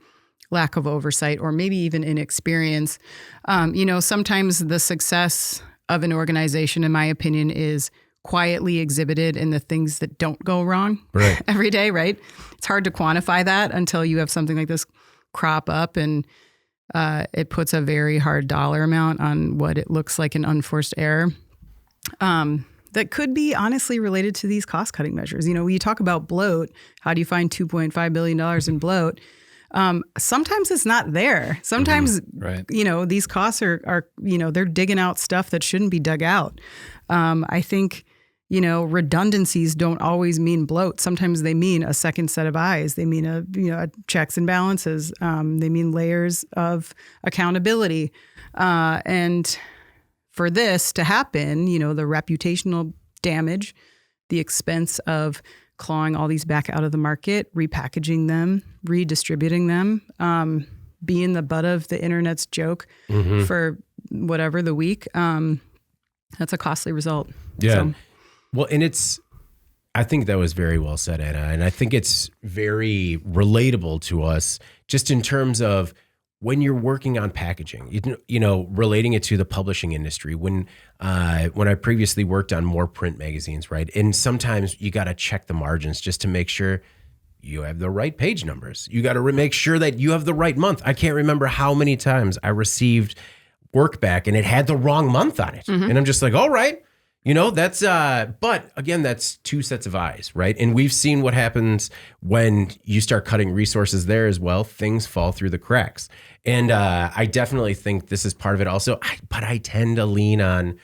S2: lack of oversight or maybe even inexperience. Sometimes the success of an organization, in my opinion, is quietly exhibited in the things that don't go wrong every day, right? It's hard to quantify that until you have something like this crop up, and it puts a very hard dollar amount on what it looks like an unforced error that could be honestly related to these cost-cutting measures. When you talk about bloat, how do you find $2.5 billion in bloat? Sometimes it's not there. Sometimes, these costs are they're digging out stuff that shouldn't be dug out. I think, redundancies don't always mean bloat. Sometimes they mean a second set of eyes. They mean a checks and balances. They mean layers of accountability. And for this to happen, the reputational damage, the expense of clawing all these back out of the market, repackaging them, redistributing them, being the butt of the internet's joke for whatever the week. That's a costly result.
S1: Yeah.
S2: So.
S1: Well, and I think that was very well said, Anna. And I think it's very relatable to us just in terms of when you're working on packaging, relating it to the publishing industry. When I previously worked on more print magazines, right? And sometimes you got to check the margins just to make sure you have the right page numbers. You got to make sure that you have the right month. I can't remember how many times I received work back and it had the wrong month on it. And I'm just like, all right, that's, but again, that's two sets of eyes, right? And we've seen what happens when you start cutting resources there as well. Things fall through the cracks. And I definitely think this is part of it also, but I tend to lean on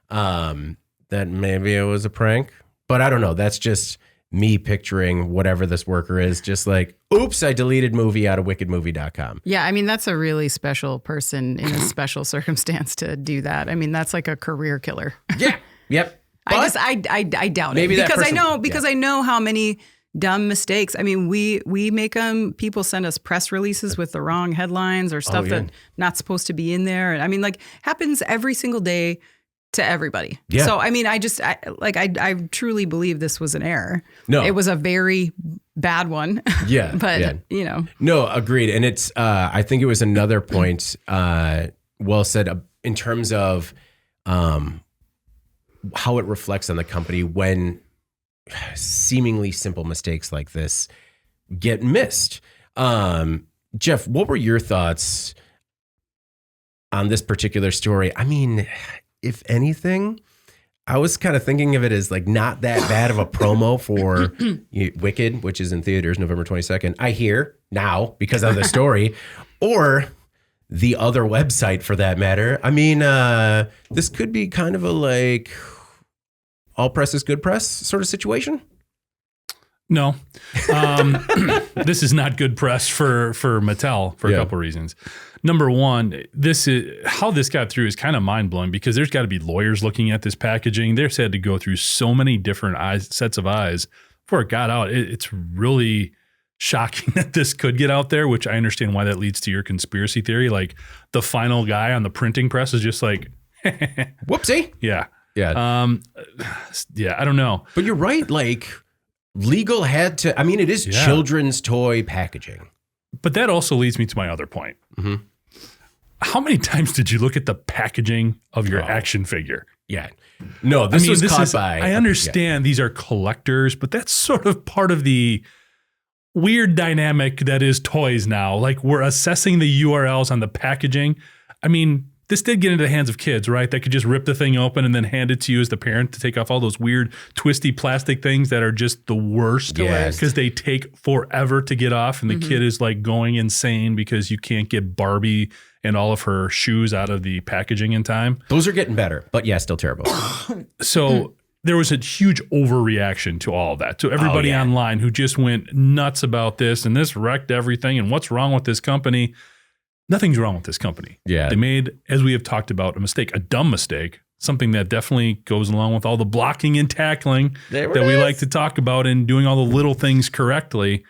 S1: that maybe it was a prank, but I don't know. That's just me picturing whatever this worker is, just like, oops, I deleted movie out of wickedmovie.com.
S2: Yeah, I mean, that's a really special person in a special circumstance to do that. I mean, that's like a career killer.
S1: Yeah, yep.
S2: I doubt it. Because I know how many dumb mistakes. I mean, we make them, people send us press releases with the wrong headlines or stuff that not supposed to be in there. And I mean, like, happens every single day to everybody. Yeah. So, I mean, I truly believe this was an error. No. It was a very bad one. Yeah. But,
S1: No, agreed. And it's, I think it was another point, well said in terms of how it reflects on the company when seemingly simple mistakes like this get missed. Jeff, what were your thoughts on this particular story? I mean, if anything, I was kind of thinking of it as like not that bad of a promo for Wicked, which is in theaters November 22nd. I hear now because of the story, or the other website for that matter. I mean, this could be kind of a like all press is good press sort of situation.
S3: No, this is not good press for Mattel for a couple of reasons. Number one, how this got through is kind of mind blowing because there's got to be lawyers looking at this packaging. They've had to go through so many different sets of eyes before it got out. It's really shocking that this could get out there, which I understand why that leads to your conspiracy theory. Like the final guy on the printing press is just like,
S1: whoopsie.
S3: Yeah.
S1: Yeah.
S3: Yeah, I don't know.
S1: But you're right. Like legal had to, I mean, it is children's toy packaging.
S3: But that also leads me to my other point.
S1: Mm-hmm.
S3: How many times did you look at the packaging of your action figure?
S1: Yeah. No, this was caught by.
S3: I understand these are collectors, but that's sort of part of the weird dynamic that is toys now. Like we're assessing the URLs on the packaging. I mean, this did get into the hands of kids, right? That could just rip the thing open and then hand it to you as the parent to take off all those weird twisty plastic things that are just the worst because they take forever to get off, and the kid is like going insane because you can't get Barbie and all of her shoes out of the packaging in time.
S1: Those are getting better, but yeah, still terrible.
S3: So there was a huge overreaction to all of that. To everybody online who just went nuts about this, and this wrecked everything, and what's wrong with this company? Nothing's wrong with this company.
S1: Yeah.
S3: They made, as we have talked about, a mistake, a dumb mistake, something that definitely goes along with all the blocking and tackling that we like to talk about and doing all the little things correctly.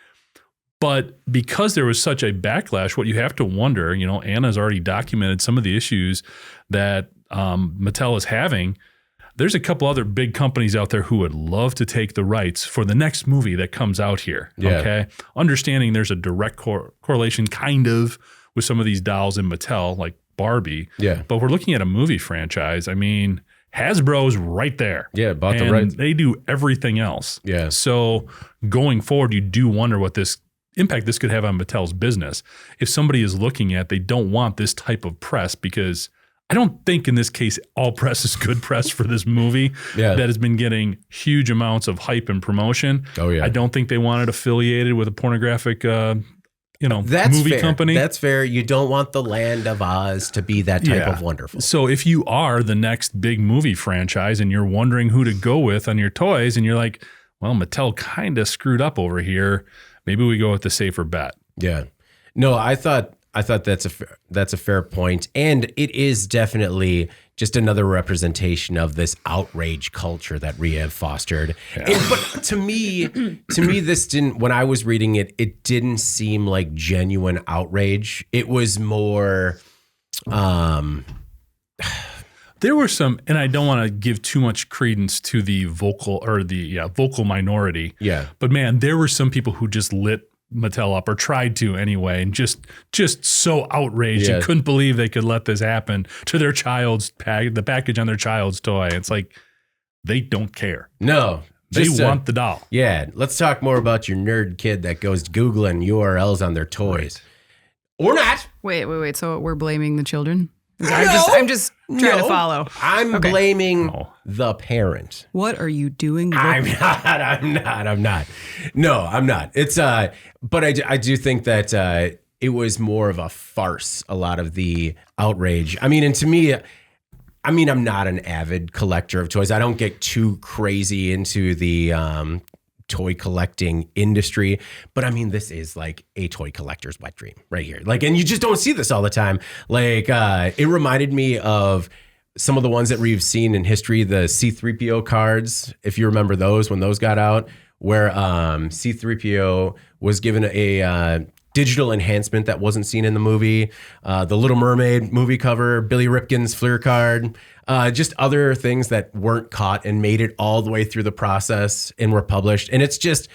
S3: But because there was such a backlash, what you have to wonder, you know, Anna's already documented some of the issues that Mattel is having. There's a couple other big companies out there who would love to take the rights for the next movie that comes out here. Yeah. Okay. Understanding there's a direct correlation kind of with some of these dolls in Mattel, like Barbie. Yeah. But we're looking at a movie franchise. I mean, Hasbro's right there.
S1: Yeah, bought the rights.
S3: They do everything else.
S1: Yeah.
S3: So going forward, you do wonder what this impact this could have on Mattel's business. If somebody is looking at, they don't want this type of press, because I don't think in this case all press is good press for this movie that has been getting huge amounts of hype and promotion. Oh yeah. I don't think they want it affiliated with a pornographic movie company.
S1: That's fair. You don't want the Land of Oz to be that type of wonderful.
S3: So if you are the next big movie franchise and you're wondering who to go with on your toys, and you're like, well, Mattel kind of screwed up over here, maybe we go with the safer bet.
S1: Yeah. No, I thought that's a fair point, and it is definitely just another representation of this outrage culture that Rhea fostered. Yeah. But to me, this didn't. When I was reading it, it didn't seem like genuine outrage. It was more.
S3: There were some, and I don't want to give too much credence to the vocal minority. Yeah. But man, there were some people who just lit Mattel up, or tried to anyway, and just so outraged and couldn't believe they could let this happen to their child's the package on their child's toy. It's like they don't care.
S1: No.
S3: They want the doll.
S1: Yeah. Let's talk more about your nerd kid that goes Googling URLs on their toys. Or not.
S2: Wait. So we're blaming the children? I'm just trying to follow.
S1: I'm blaming the parent.
S2: What are you doing?
S1: I'm not. No, I'm not. It's but I do think that it was more of a farce, a lot of the outrage. I mean, and to me, I'm not an avid collector of toys. I don't get too crazy into the toy collecting industry, but I mean, this is like a toy collector's wet dream right here. Like, and you just don't see this all the time. Like, it reminded me of some of the ones that we've seen in history, the C-3PO cards, if you remember those, when those got out, where C-3PO was given a digital enhancement that wasn't seen in the movie, the Little Mermaid movie cover, Billy Ripken's Fleer card, just other things that weren't caught and made it all the way through the process and were published. And it's just,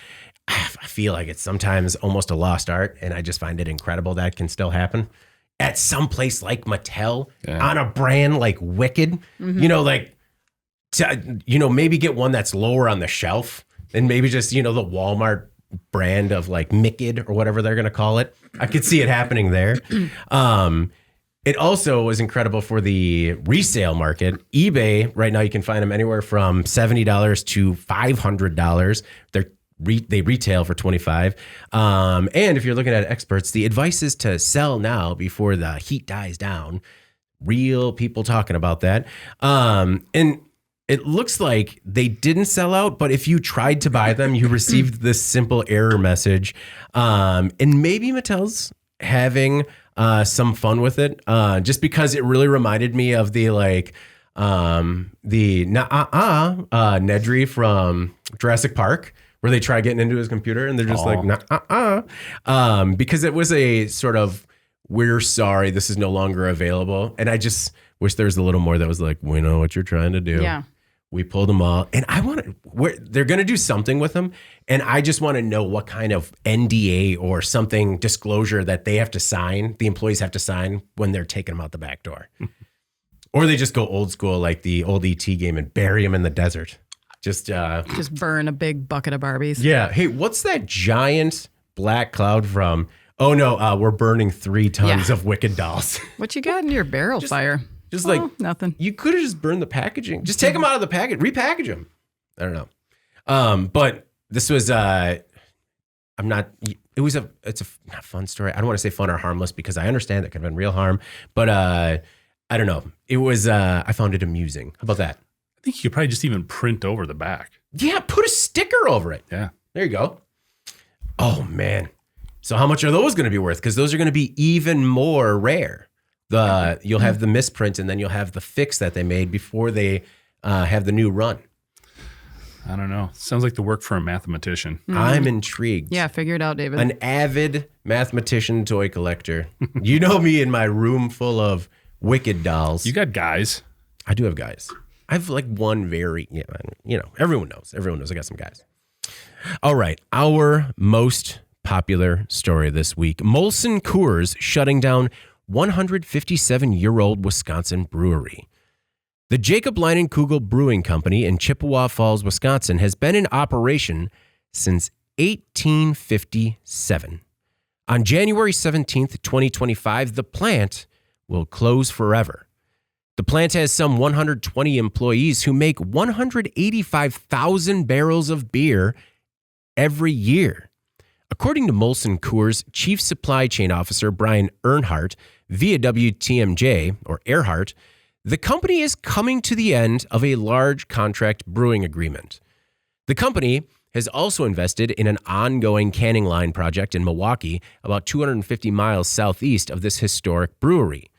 S1: I feel like it's sometimes almost a lost art, and I just find it incredible that can still happen at some place like Mattel, on a brand like Wicked. Maybe get one that's lower on the shelf, and maybe just, the Walmart brand of like Micked or whatever they're going to call it. I could see it happening there. It also was incredible for the resale market. eBay, right now you can find them anywhere from $70 to $500. They retail for $25. And if you're looking at experts, the advice is to sell now before the heat dies down. Real people talking about that. And it looks like they didn't sell out, but if you tried to buy them, you received this simple error message. And maybe Mattel's having some fun with it, just because it really reminded me of the Nedry from Jurassic Park, where they try getting into his computer and they're just like, nah, because it was a sort of, we're sorry, this is no longer available. And I just wish there was a little more that was like, we know what you're trying to do.
S2: Yeah.
S1: We pulled them all. And they're going to do something with them. And I just want to know what kind of NDA or something disclosure that they have to sign, the employees have to sign when they're taking them out the back door. Or they just go old school like the old ET game and bury them in the desert. Just
S2: burn a big bucket of Barbies.
S1: Yeah. Hey, what's that giant black cloud from? Oh, no, we're burning 3 tons of Wicked dolls.
S2: What you got in your barrel fire?
S1: Just like
S2: nothing.
S1: You could have just burned the packaging. Just take them out of the package, repackage them. I don't know. But this was it's a not fun story. I don't want to say fun or harmless because I understand that could have been real harm. But I don't know. It was I found it amusing. How about that?
S3: I think you could probably just even print over the back.
S1: Yeah, put a sticker over it.
S3: Yeah.
S1: There you go. Oh man. So how much are those going to be worth? Because those are going to be even more rare. You'll have the misprint and then you'll have the fix that they made before they have the new run.
S3: I don't know. Sounds like the work for a mathematician.
S2: Mm-hmm.
S1: I'm intrigued.
S2: Yeah, figure it out, David.
S1: An avid mathematician toy collector. You know me in my room full of Wicked dolls.
S3: You got guys.
S1: I do have guys. I've like one everyone knows. Everyone knows I got some guys. All right. Our most popular story this week. Molson Coors shutting down 157-year-old Wisconsin brewery. The Jacob Leinenkugel Brewing Company in Chippewa Falls, Wisconsin has been in operation since 1857. On January 17th, 2025, the plant will close forever. The plant has some 120 employees who make 185,000 barrels of beer every year. According to Molson Coors Chief Supply Chain Officer Brian Earnhardt via WTMJ, or Earhart, the company is coming to the end of a large contract brewing agreement. The company has also invested in an ongoing canning line project in Milwaukee, about 250 miles southeast of this historic brewery.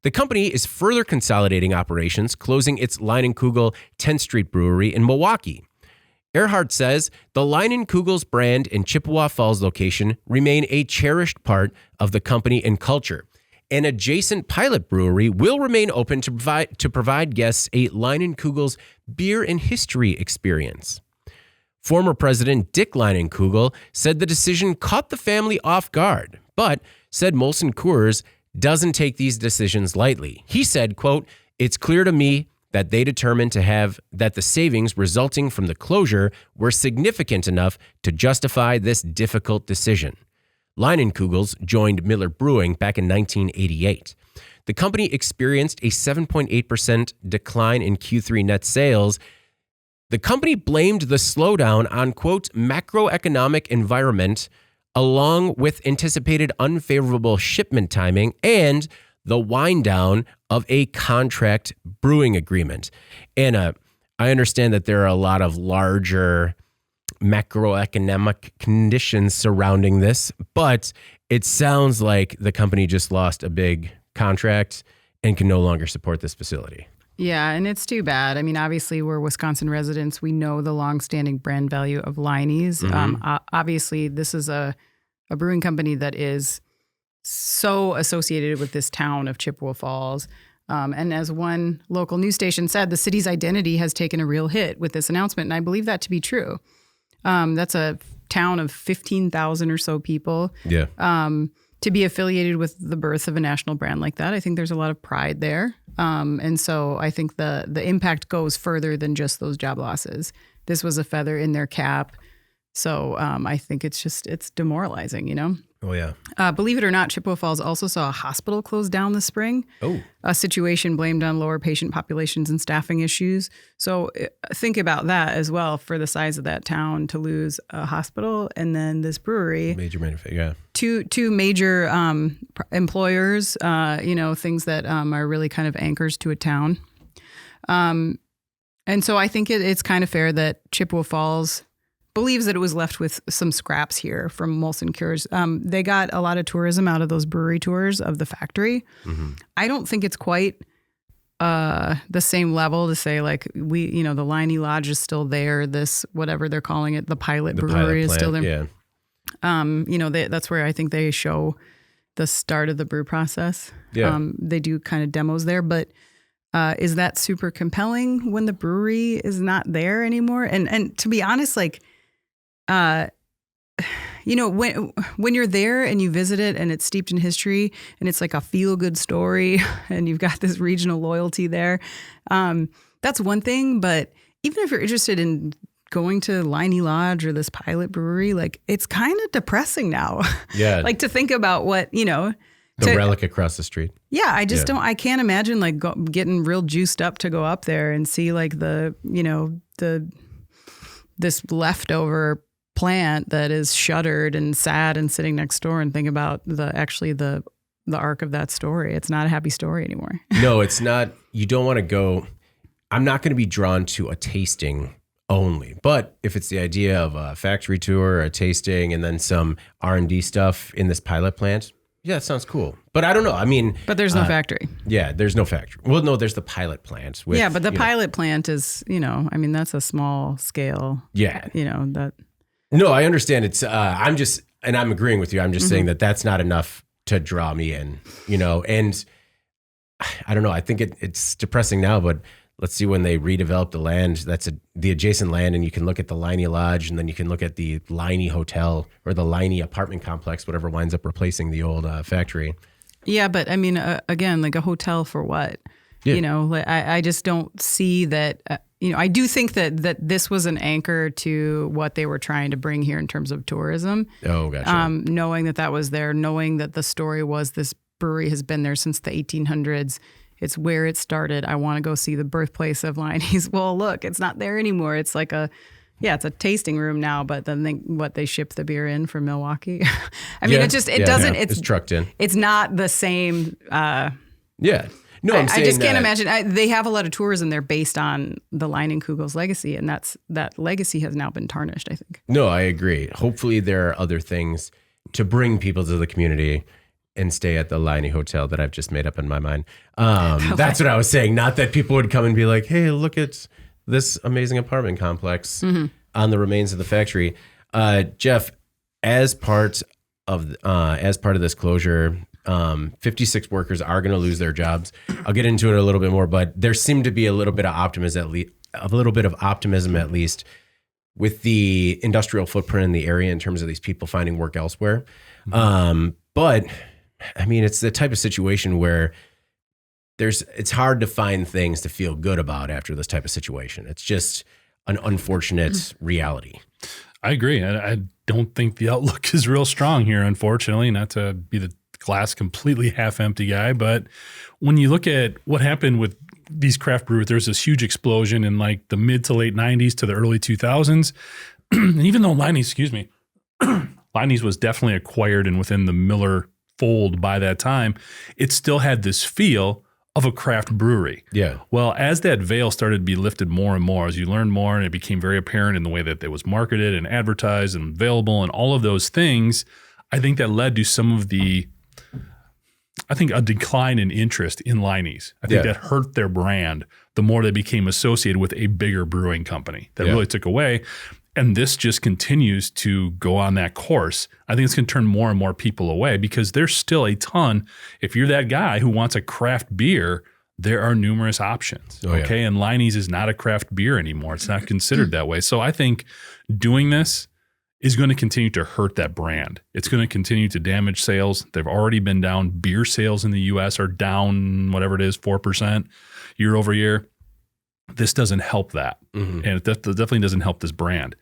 S1: The company is further consolidating operations, closing its Leinenkugel 10th Street Brewery in Milwaukee. Earhart says the Leinenkugel's brand and Chippewa Falls location remain a cherished part of the company and culture. An adjacent pilot brewery will remain open to provide guests a Leinenkugel's beer and history experience. Former President Dick Leinenkugel said the decision caught the family off guard, but said Molson Coors doesn't take these decisions lightly. He said, quote, "It's clear to me that they determined that the savings resulting from the closure were significant enough to justify this difficult decision." Leinenkugel's joined Miller Brewing back in 1988. The company experienced a 7.8% decline in Q3 net sales. The company blamed the slowdown on, quote, macroeconomic environment, along with anticipated unfavorable shipment timing and the wind down of a contract brewing agreement. Anna, I understand that there are a lot of larger macroeconomic conditions surrounding this, but it sounds like the company just lost a big contract and can no longer support this facility.
S2: Yeah, and it's too bad. I mean, obviously, we're Wisconsin residents. We know the longstanding brand value of Leinie's. Obviously, this is a brewing company that is so associated with this town of Chippewa Falls. And as one local news station said, the city's identity has taken a real hit with this announcement, and I believe that to be true. That's a town of 15,000 or so people.
S1: Yeah.
S2: To be affiliated with the birth of a national brand like that, I think there's a lot of pride there. And so I think the impact goes further than just those job losses. This was a feather in their cap. So I think it's demoralizing, you know?
S1: Oh, yeah.
S2: Believe it or not, Chippewa Falls also saw a hospital close down this spring.
S1: Oh.
S2: A situation blamed on lower patient populations and staffing issues. So think about that as well, for the size of that town to lose a hospital and then this brewery.
S1: Major manufacturer, yeah.
S2: Two major employers, things that are really kind of anchors to a town. And so I think it's kind of fair that Chippewa Falls believes that it was left with some scraps here from Molson Coors. They got a lot of tourism out of those brewery tours of the factory. Mm-hmm. I don't think it's quite the same level to say like the Liney Lodge is still there. This whatever they're calling it, the pilot brewery is still there.
S1: Yeah.
S2: That's where I think they show the start of the brew process.
S1: Yeah.
S2: They do kind of demos there, but is that super compelling when the brewery is not there anymore? And to be honest, like, when you're there and you visit it and it's steeped in history and it's like a feel-good story and you've got this regional loyalty there, that's one thing. But even if you're interested in going to Liney Lodge or this pilot brewery, like it's kind of depressing now.
S1: Yeah.
S2: Like to think about what,
S1: the relic across the street.
S2: Yeah, I can't imagine like getting real juiced up to go up there and see like this leftover plant that is shuttered and sad and sitting next door and think about the arc of that story. It's not a happy story anymore.
S1: No, it's not. You don't want to go. I'm not going to be drawn to a tasting only, but if it's the idea of a factory tour, a tasting, and then some R&D stuff in this pilot plant, yeah, it sounds cool. But I don't know. I mean,
S2: but there's no factory.
S1: Yeah, there's no factory. Well, no, there's the pilot plant.
S2: But the pilot plant is, that's a small scale.
S1: Yeah.
S2: That.
S1: No, I understand. It's I'm agreeing with you. I'm just saying that that's not enough to draw me in, and I don't know. I think it's depressing now, but let's see when they redevelop the land. That's the adjacent land, and you can look at the Liney Lodge, and then you can look at the Liney Hotel or the Liney apartment complex, whatever winds up replacing the old factory.
S2: Yeah, but I mean, again, like a hotel for what? Yeah. I just don't see that. I do think that this was an anchor to what they were trying to bring here in terms of tourism.
S1: Oh, gotcha.
S2: Knowing that was there, knowing that the story was this brewery has been there since the 1800s. It's where it started. I want to go see the birthplace of Liney's. Well, look, it's not there anymore. It's like it's a tasting room now, but then they ship the beer in from Milwaukee. I mean, it doesn't.
S1: Yeah, it's trucked in.
S2: It's not the same.
S1: Yeah. No, I'm saying
S2: I just can't imagine. They have a lot of tourism there based on the Leinenkugel's legacy, and that legacy has now been tarnished, I think.
S1: No, I agree. Hopefully there are other things to bring people to the community and stay at the Liney Hotel that I've just made up in my mind. That's what I was saying. Not that people would come and be like, hey, look at this amazing apartment complex on the remains of the factory. Jeff, as part of this closure, 56 workers are going to lose their jobs. I'll get into it a little bit more, but there seemed to be a little bit of optimism at least with the industrial footprint in the area in terms of these people finding work elsewhere. But I mean, it's the type of situation where it's hard to find things to feel good about after this type of situation. It's just an unfortunate reality.
S3: I agree. I don't think the outlook is real strong here, unfortunately, not to be the glass completely half empty guy. But when you look at what happened with these craft brewers, there's this huge explosion in like the mid to late 90s to the early 2000s. And even though Liney's was definitely acquired and within the Miller fold by that time, it still had this feel of a craft brewery.
S1: Yeah.
S3: Well, as that veil started to be lifted more and more, as you learned more, and it became very apparent in the way that it was marketed and advertised and available and all of those things, I think that led to a decline in interest in Liney's. I think that hurt their brand the more they became associated with a bigger brewing company. That really took away. And this just continues to go on that course. I think it's going to turn more and more people away because there's still a ton. If you're that guy who wants a craft beer, there are numerous options. Okay. And Liney's is not a craft beer anymore. It's not considered that way. So I think doing this is going to continue to hurt that brand. It's going to continue to damage sales. They've already been down. Beer sales in the US are down, whatever it is, 4% year over year. This doesn't help that. And it definitely doesn't help this brand.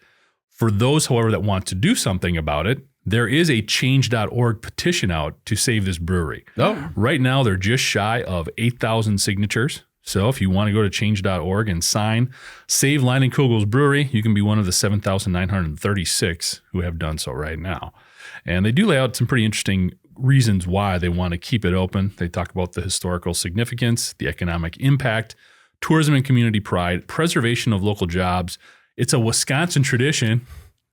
S3: For those, however, that want to do something about it, there is a change.org petition out to save this brewery.
S1: Oh.
S3: Right now, they're just shy of 8,000 signatures. So if you want to go to change.org and sign, save Leinenkugel's Brewery, you can be one of the 7,936 who have done so right now. And they do lay out some pretty interesting reasons why they want to keep it open. They talk about the historical significance, the economic impact, tourism and community pride, preservation of local jobs. It's a Wisconsin tradition. And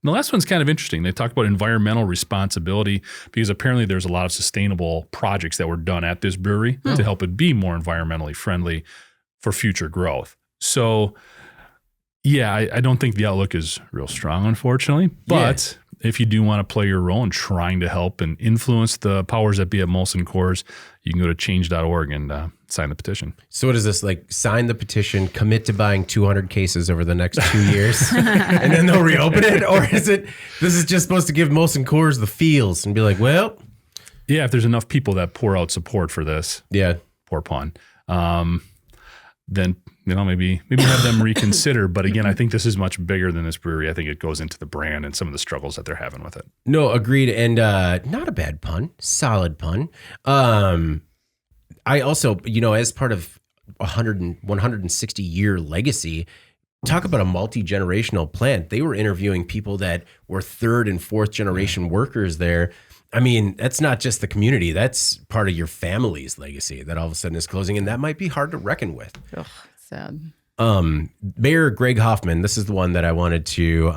S3: the last one's kind of interesting. They talk about environmental responsibility because apparently there's a lot of sustainable projects that were done at this brewery to help it be more environmentally friendly. for future growth. So, yeah, I don't think the outlook is real strong, unfortunately. But if you do want to play your role in trying to help and influence the powers that be at Molson Coors, you can go to change.org and sign the petition.
S1: So what is this, like sign the petition, commit to buying 200 cases over the next 2 years, and then they'll reopen it? Or is it, this is just supposed to give Molson Coors the feels and be like, well.
S3: Yeah, if there's enough people that pour out support for this, poor pun, then maybe have them reconsider. But again, I think this is much bigger than this brewery. I think it goes into the brand and some of the struggles that they're having with it.
S1: No, agreed. And not a bad pun, solid pun. I also, as part of 160 year legacy, talk about a multi-generational plant. They were interviewing people that were third and fourth generation workers there. I mean, that's not just the community. That's part of your family's legacy that all of a sudden is closing, and that might be hard to reckon with.
S2: Ugh, sad.
S1: Mayor Greg Hoffman, this is the one that I wanted to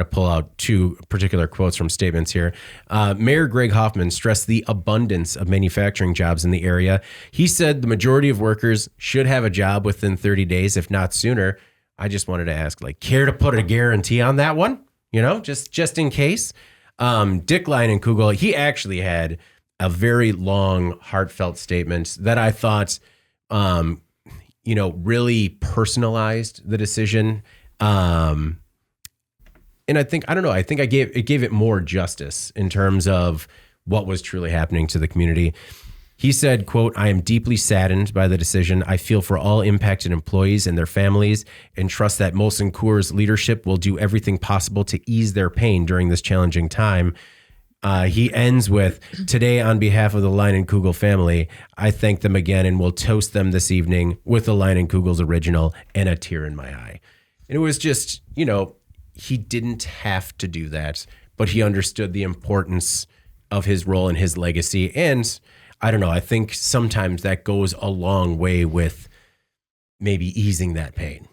S1: pull out two particular quotes from statements here. Mayor Greg Hoffman stressed the abundance of manufacturing jobs in the area. He said the majority of workers should have a job within 30 days, if not sooner. I just wanted to ask, care to put a guarantee on that one? Just in case. Dick Leinenkugel, he actually had a very long, heartfelt statement that I thought, really personalized the decision. And I think it gave it more justice in terms of what was truly happening to the community. He said, quote, "I am deeply saddened by the decision. I feel for all impacted employees and their families and trust that Molson Coors leadership will do everything possible to ease their pain during this challenging time." He ends with, "Today, on behalf of the Leinenkugel family, I thank them again and will toast them this evening with the Leinenkugel's original and a tear in my eye." And it was just, he didn't have to do that, but he understood the importance of his role and his legacy. And I don't know, I think sometimes that goes a long way with maybe easing that pain.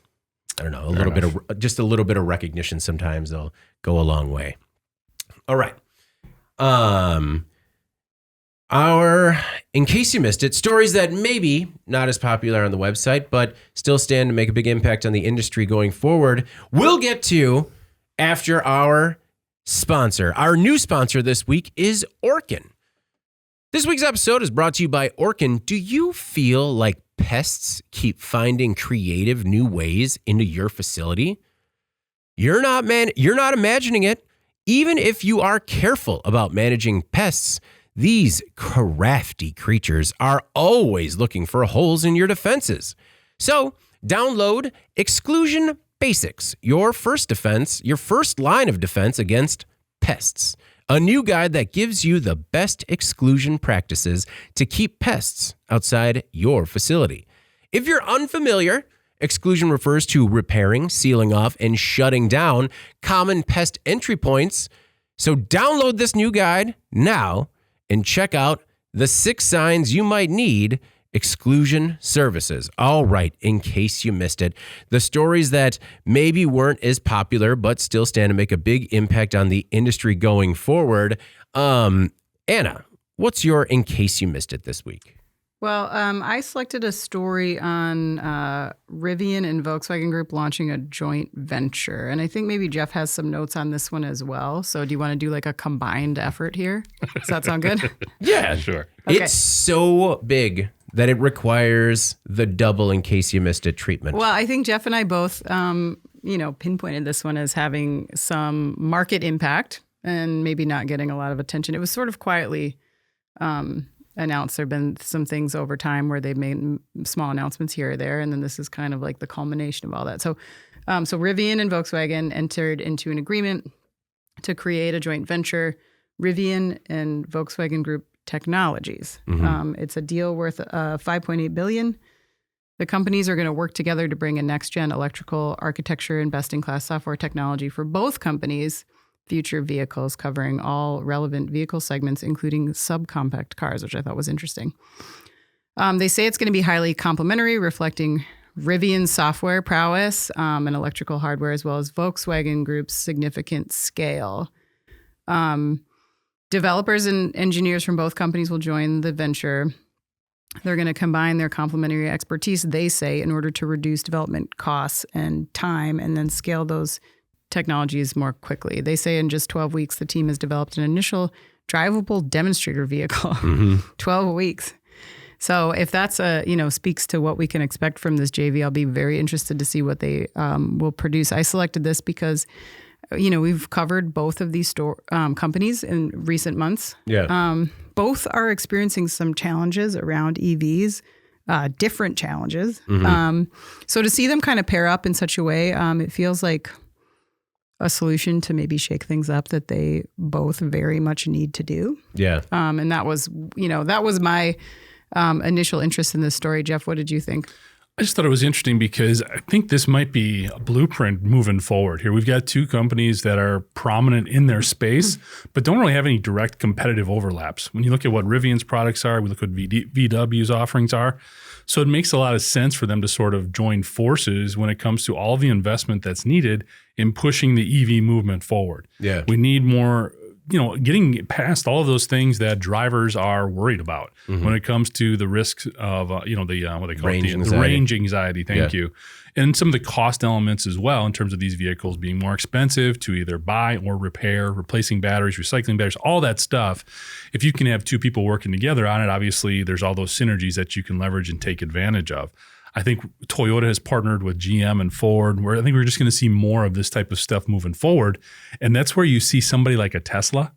S1: I don't know, a little bit of recognition sometimes they'll go a long way. All right. In case you missed it, stories that maybe not as popular on the website, but still stand to make a big impact on the industry going forward, we'll get to after our sponsor. Our new sponsor this week is Orkin. This week's episode is brought to you by Orkin. Do you feel like pests keep finding creative new ways into your facility? You're not imagining it. Even if you are careful about managing pests, these crafty creatures are always looking for holes in your defenses. So download Exclusion Basics, your first line of defense against pests. A new guide that gives you the best exclusion practices to keep pests outside your facility. If you're unfamiliar, exclusion refers to repairing, sealing off, and shutting down common pest entry points. So download this new guide now and check out the 6 signs you might need exclusion services. All right, in case you missed it, the stories that maybe weren't as popular but still stand to make a big impact on the industry going forward. Anna, what's your in case you missed it this week?
S2: Well, I selected a story on Rivian and Volkswagen Group launching a joint venture. And I think maybe Jeff has some notes on this one as well. So do you want to do like a combined effort here? Does that sound good?
S3: Yeah, sure.
S1: Okay. It's so big that it requires the double in case you missed it treatment.
S2: Well, I think Jeff and I both, pinpointed this one as having some market impact and maybe not getting a lot of attention. It was sort of quietly announced. There have been some things over time where they've made small announcements here or there, and then this is kind of like the culmination of all that. So Rivian and Volkswagen entered into an agreement to create a joint venture, Rivian and Volkswagen Group Technologies. Mm-hmm. It's a deal worth $5.8 billion. The companies are going to work together to bring a next-gen electrical architecture and best-in-class software technology for both companies' future vehicles, covering all relevant vehicle segments, including subcompact cars, which I thought was interesting. They say it's going to be highly complementary, reflecting Rivian's software prowess and electrical hardware, as well as Volkswagen Group's significant scale. Developers and engineers from both companies will join the venture. They're going to combine their complementary expertise, they say, in order to reduce development costs and time and then scale those technologies more quickly. They say in just 12 weeks, the team has developed an initial drivable demonstrator vehicle. 12 weeks. So if that's speaks to what we can expect from this JV, I'll be very interested to see what they will produce. I selected this because, we've covered both of these companies in recent months.
S1: Yeah.
S2: Both are experiencing some challenges around EVs, different challenges. So to see them kind of pair up in such a way, it feels like a solution to maybe shake things up that they both very much need to do.
S1: Yeah.
S2: And that was my initial interest in this story. Jeff, what did you think?
S3: I just thought it was interesting because I think this might be a blueprint moving forward here. We've got two companies that are prominent in their space, but don't really have any direct competitive overlaps. When you look at what Rivian's products are, we look at what VW's offerings are. So it makes a lot of sense for them to sort of join forces when it comes to all the investment that's needed in pushing the EV movement forward.
S1: Yeah.
S3: We need more, getting past all of those things that drivers are worried about when it comes to the risks of, what they call the range anxiety. Thank you. And some of the cost elements as well in terms of these vehicles being more expensive to either buy or repair, replacing batteries, recycling batteries, all that stuff. If you can have two people working together on it, obviously there's all those synergies that you can leverage and take advantage of. I think Toyota has partnered with GM and Ford, where I think we're just going to see more of this type of stuff moving forward. And that's where you see somebody like a Tesla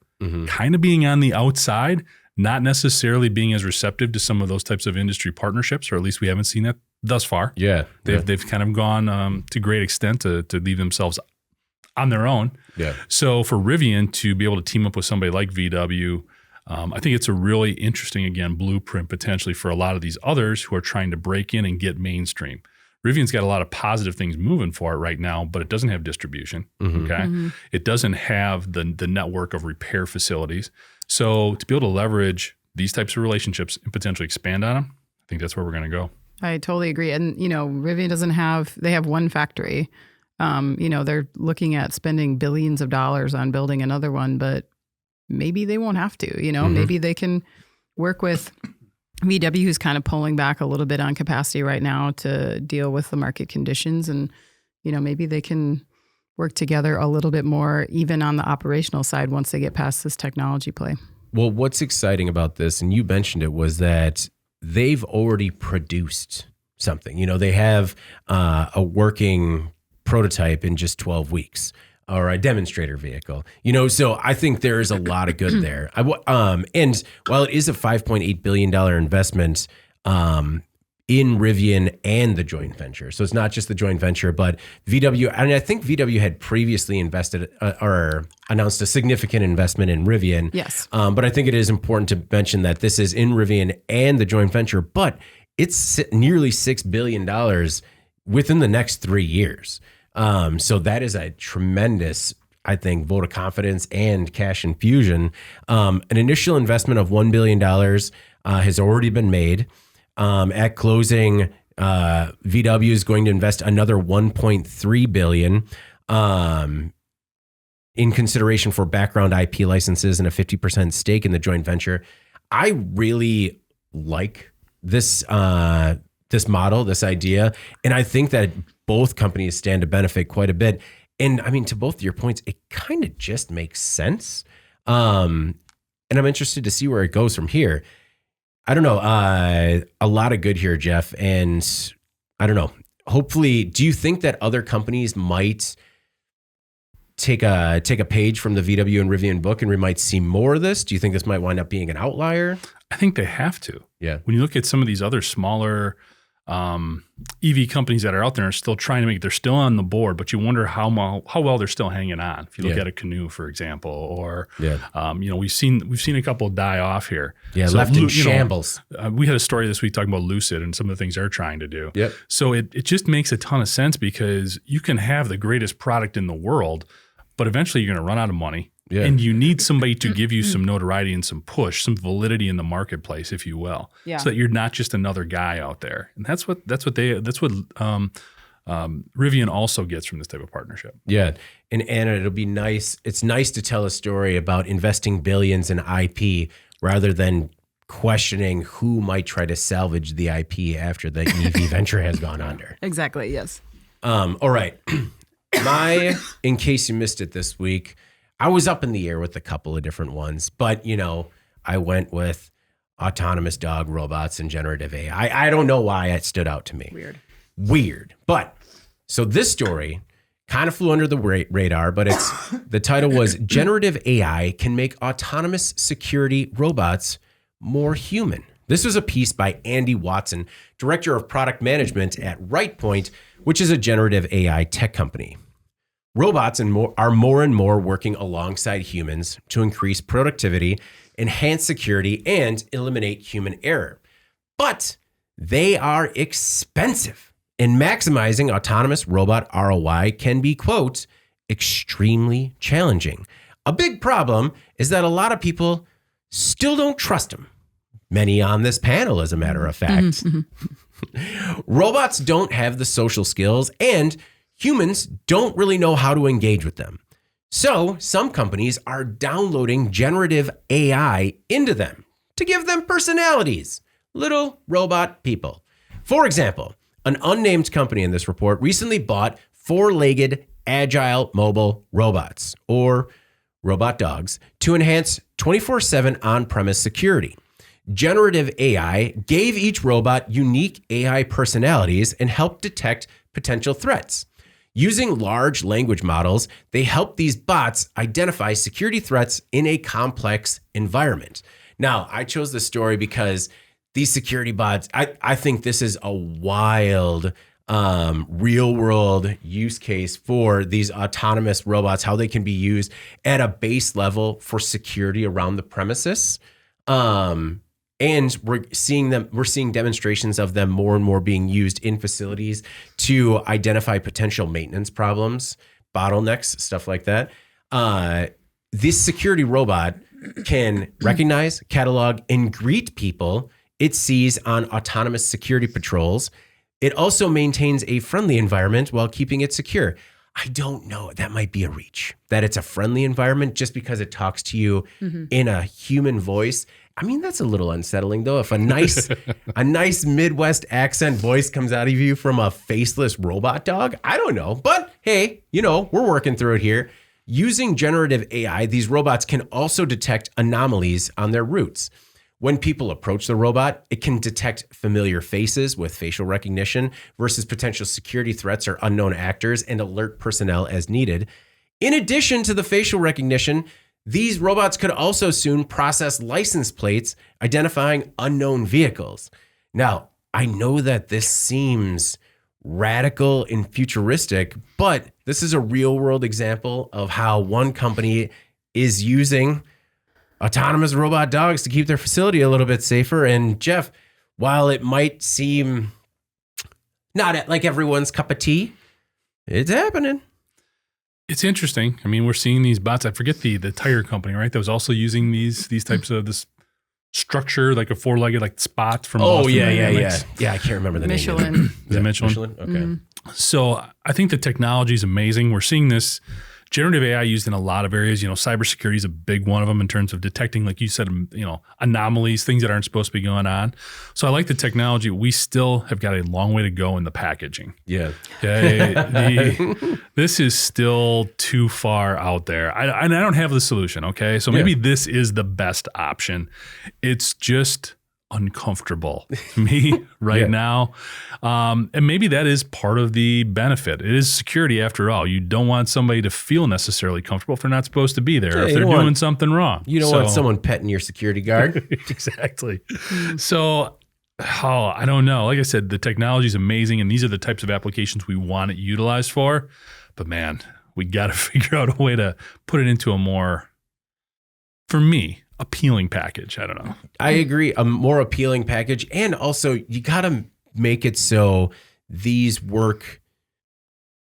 S3: kind of being on the outside, not necessarily being as receptive to some of those types of industry partnerships, or at least we haven't seen that thus far. Yeah. They've kind of gone to great extent to leave themselves on their own. Yeah. So for Rivian to be able to team up with somebody like VW, I think it's a really interesting, again, blueprint potentially for a lot of these others who are trying to break in and get mainstream. Rivian's got a lot of positive things moving for it right now, but it doesn't have distribution. Okay, it doesn't have the network of repair facilities. So to be able to leverage these types of relationships and potentially expand on them, I think that's where we're going to go.
S2: I totally agree. And Rivian they have one factory. They're looking at spending billions of dollars on building another one, but maybe they won't have to, maybe they can work with VW, who's kind of pulling back a little bit on capacity right now to deal with the market conditions. And, maybe they can work together a little bit more, even on the operational side, once they get past this technology play.
S1: Well, what's exciting about this, and you mentioned it, was that they've already produced something. They have a working prototype in just 12 weeks. Or a demonstrator vehicle, so I think there is a lot of good there. And while it is a $5.8 billion investment in Rivian and the joint venture, so it's not just the joint venture, but VW, and I think VW had previously invested or announced a significant investment in Rivian.
S2: Yes.
S1: But I think it is important to mention that this is in Rivian and the joint venture, but it's nearly $6 billion within the next 3 years. So that is a tremendous, I think, vote of confidence and cash infusion. An initial investment of $1 billion has already been made. At closing, VW is going to invest another $1.3 billion in consideration for background IP licenses and a 50% stake in the joint venture. I really like this model, this idea, and I think that both companies stand to benefit quite a bit. And I mean, to both of your points, it kind of just makes sense. And I'm interested to see where it goes from here. I don't know. A lot of good here, Jeff. And I don't know. Hopefully, do you think that other companies might take a page from the VW and Rivian book and we might see more of this? Do you think this might wind up being an outlier?
S3: I think they have to.
S1: Yeah.
S3: When you look at some of these other smaller EV companies that are out there are still trying to they're still on the board, but you wonder how well they're still hanging on. If you look at a Canoe, for example, or we've seen a couple die off here.
S1: Yeah, so left in shambles.
S3: We had a story this week talking about Lucid and some of the things they're trying to do.
S1: Yep.
S3: So it just makes a ton of sense because you can have the greatest product in the world, but eventually you're going to run out of money. Yeah. And you need somebody to give you some notoriety and some push, some validity in the marketplace, if you will, so that you're not just another guy out there. And that's what Rivian also gets from this type of partnership.
S1: Yeah, and Anna, it'll be nice. It's nice to tell a story about investing billions in IP rather than questioning who might try to salvage the IP after the EV venture has gone under.
S2: Exactly. Yes.
S1: All right. In case you missed it this week, I was up in the air with a couple of different ones, but I went with autonomous dog robots and generative AI. I don't know why it stood out to me. Weird. But so this story kind of flew under the radar, but the title was Generative AI Can Make Autonomous Security Robots More Human. This was a piece by Andy Watson, Director of Product Management at RightPoint, which is a generative AI tech company. Robots are more and more working alongside humans to increase productivity, enhance security, and eliminate human error. But they are expensive, and maximizing autonomous robot ROI can be, quote, extremely challenging. A big problem is that a lot of people still don't trust them. Many on this panel, as a matter of fact. Robots don't have the social skills, and humans don't really know how to engage with them. So some companies are downloading generative AI into them to give them personalities, little robot people. For example, an unnamed company in this report recently bought 4-legged agile mobile robots, or robot dogs, to enhance 24/7 on-premise security. Generative AI gave each robot unique AI personalities and helped detect potential threats. Using large language models, they help these bots identify security threats in a complex environment. Now, I chose this story because these security bots, I think this is a wild real world use case for these autonomous robots, how they can be used at a base level for security around the premises. And we're seeing demonstrations of them more and more being used in facilities to identify potential maintenance problems, bottlenecks, stuff like that. This security robot can recognize, catalog, and greet people it sees on autonomous security patrols. It also maintains a friendly environment while keeping it secure. I don't know. That might be a reach, that it's a friendly environment just because it talks to you in a human voice. I mean, that's a little unsettling, though. If a nice Midwest accent voice comes out of you from a faceless robot dog, I don't know. But hey, we're working through it here. Using generative AI, these robots can also detect anomalies on their routes. When people approach the robot, it can detect familiar faces with facial recognition versus potential security threats or unknown actors and alert personnel as needed. In addition to the facial recognition, these robots could also soon process license plates identifying unknown vehicles. Now, I know that this seems radical and futuristic, but this is a real world example of how one company is using autonomous robot dogs to keep their facility a little bit safer. And Jeff, while it might seem not like everyone's cup of tea, it's happening.
S3: It's interesting. I mean, we're seeing these bots. I forget the tire company, right? That was also using these types of this structure, like a 4-legged like spot from.
S1: Oh,
S3: Boston
S1: yeah.
S3: Dynamics.
S1: Yeah, I can't remember the
S2: Michelin.
S1: name.
S3: Is it Michelin?
S1: Okay.
S3: So I think the technology is amazing. We're seeing this generative AI used in a lot of areas. Cybersecurity is a big one of them in terms of detecting, like you said, anomalies, things that aren't supposed to be going on. So I like the technology. We still have got a long way to go in the packaging.
S1: Yeah.
S3: Okay. This is still too far out there. I don't have the solution. Okay. So maybe this is the best option. It's just uncomfortable to me right now. And maybe that is part of the benefit. It is security after all. You don't want somebody to feel necessarily comfortable if they're not supposed to be there, if they're doing something wrong.
S1: You don't want someone petting your security guard.
S3: Exactly. So, I don't know. Like I said, the technology is amazing, and these are the types of applications we want it utilized for. But man, we got to figure out a way to put it into a more, for me, appealing package. I don't know.
S1: I agree. A more appealing package. And also you got to make it so these work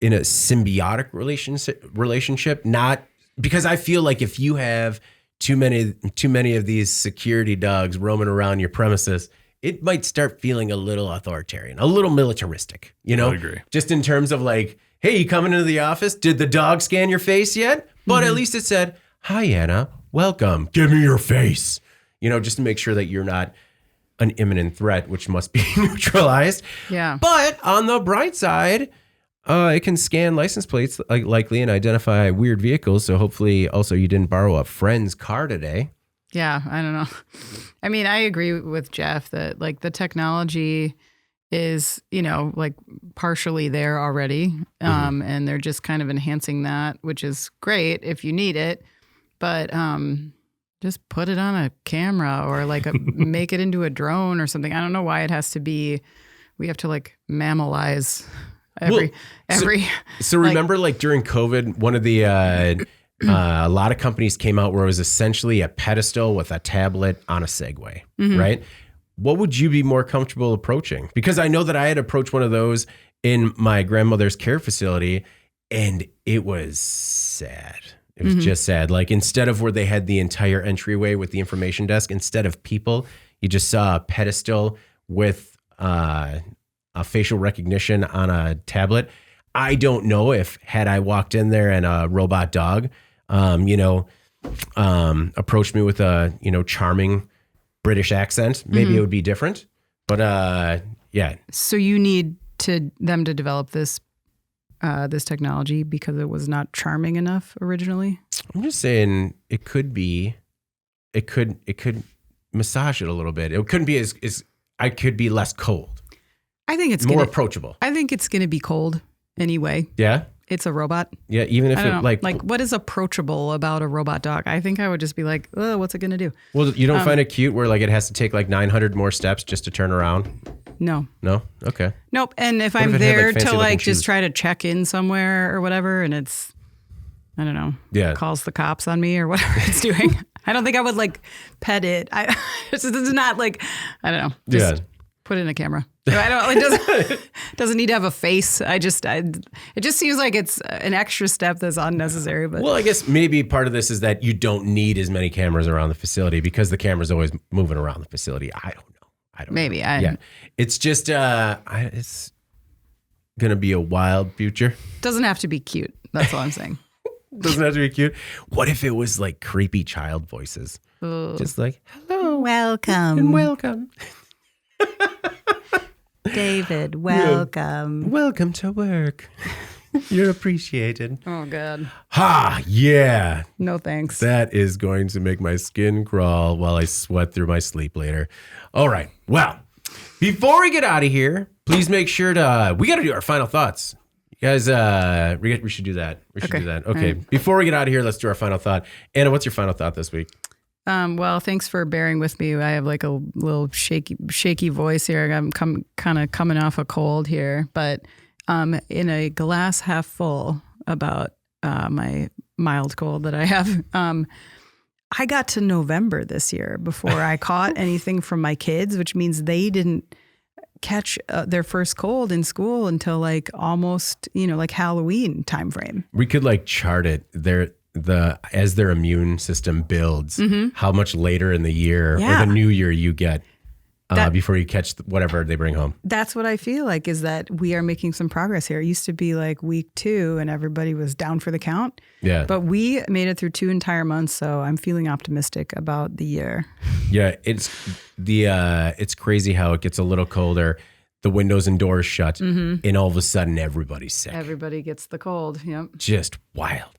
S1: in a symbiotic relationship, not because I feel like if you have too many of these security dogs roaming around your premises, it might start feeling a little authoritarian, a little militaristic,
S3: I agree.
S1: Just in terms of like, hey, you coming into the office? Did the dog scan your face yet? But at least it said, hi, Anna. Welcome. Give me your face. just to make sure that you're not an imminent threat, which must be neutralized.
S2: Yeah.
S1: But on the bright side, it can scan license plates likely and identify weird vehicles. So hopefully also you didn't borrow a friend's car today.
S2: Yeah, I don't know. I mean, I agree with Jeff that like the technology is, like partially there already. And they're just kind of enhancing that, which is great if you need it. But just put it on a camera or like make it into a drone or something. I don't know why it has to be, we have to like mammalize every.
S1: So remember like during COVID, one of the, a lot of companies came out where it was essentially a pedestal with a tablet on a Segway, right? What would you be more comfortable approaching? Because I know that I had approached one of those in my grandmother's care facility and it was sad. It was just sad. Like instead of where they had the entire entryway with the information desk, instead of people, you just saw a pedestal with a facial recognition on a tablet. I don't know if had I walked in there and a robot dog, approached me with a, charming British accent, maybe it would be different. But yeah.
S2: So you need them to develop this technology because it was not charming enough originally?
S1: I'm just saying it could massage it a little bit. It couldn't be as I could be less cold.
S2: I think it's
S1: more approachable.
S2: I think it's going to be cold anyway.
S1: Yeah.
S2: It's a robot.
S1: Yeah, even if it like
S2: what is approachable about a robot dog? I think I would just be like, oh, what's it going to do?
S1: Well, you don't find it cute where like it has to take like 900 more steps just to turn around?
S2: No.
S1: No? Okay.
S2: Nope. And if I'm there to like just try to check in somewhere or whatever and it's, I don't know, calls the cops on me or whatever it's doing, I don't think I would like pet it. It's not like, I don't know. Just put it in a camera. I don't. It doesn't need to have a face. It just seems like it's an extra step that's unnecessary. But
S1: I guess maybe part of this is that you don't need as many cameras around the facility because the camera's always moving around the facility. I don't know.
S2: Maybe.
S1: It's just it's gonna be a wild future.
S2: Doesn't have to be cute. That's all I'm saying.
S1: Doesn't have to be cute. What if it was like creepy child voices?
S2: Ooh.
S1: Just like hello,
S2: welcome,
S1: and welcome.
S2: David, welcome.
S1: Yeah. Welcome to work. You're appreciated.
S2: Oh, God.
S1: Ha, yeah.
S2: No thanks.
S1: That is going to make my skin crawl while I sweat through my sleep later. All right. Well, before we get out of here, please make sure we got to do our final thoughts. You guys, we should do that. Do that. Okay. Right. Before we get out of here, let's do our final thought. Anna, what's your final thought this week?
S2: Well, thanks for bearing with me. I have like a little shaky voice here. I'm kind of coming off a cold here, but in a glass half full about my mild cold that I have. I got to November this year before I caught anything from my kids, which means they didn't catch their first cold in school until like almost, like Halloween time frame.
S1: We could like chart it as their immune system builds, how much later in the year or the new year you get before you catch whatever they bring home.
S2: That's what I feel like is that we are making some progress here. It used to be like week 2 and everybody was down for the count.
S1: Yeah.
S2: But we made it through 2 entire months. So I'm feeling optimistic about the year.
S1: Yeah. It's crazy how it gets a little colder. The windows and doors shut and all of a sudden everybody's sick.
S2: Everybody gets the cold. Yep.
S1: Just wild.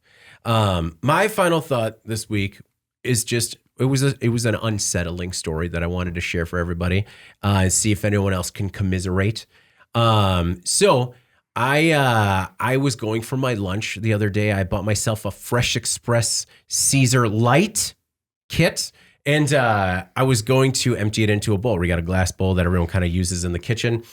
S1: My final thought this week is just, it was an unsettling story that I wanted to share for everybody, and see if anyone else can commiserate. So I was going for my lunch the other day. I bought myself a Fresh Express Caesar Light kit, and I was going to empty it into a bowl. We got a glass bowl that everyone kind of uses in the kitchen.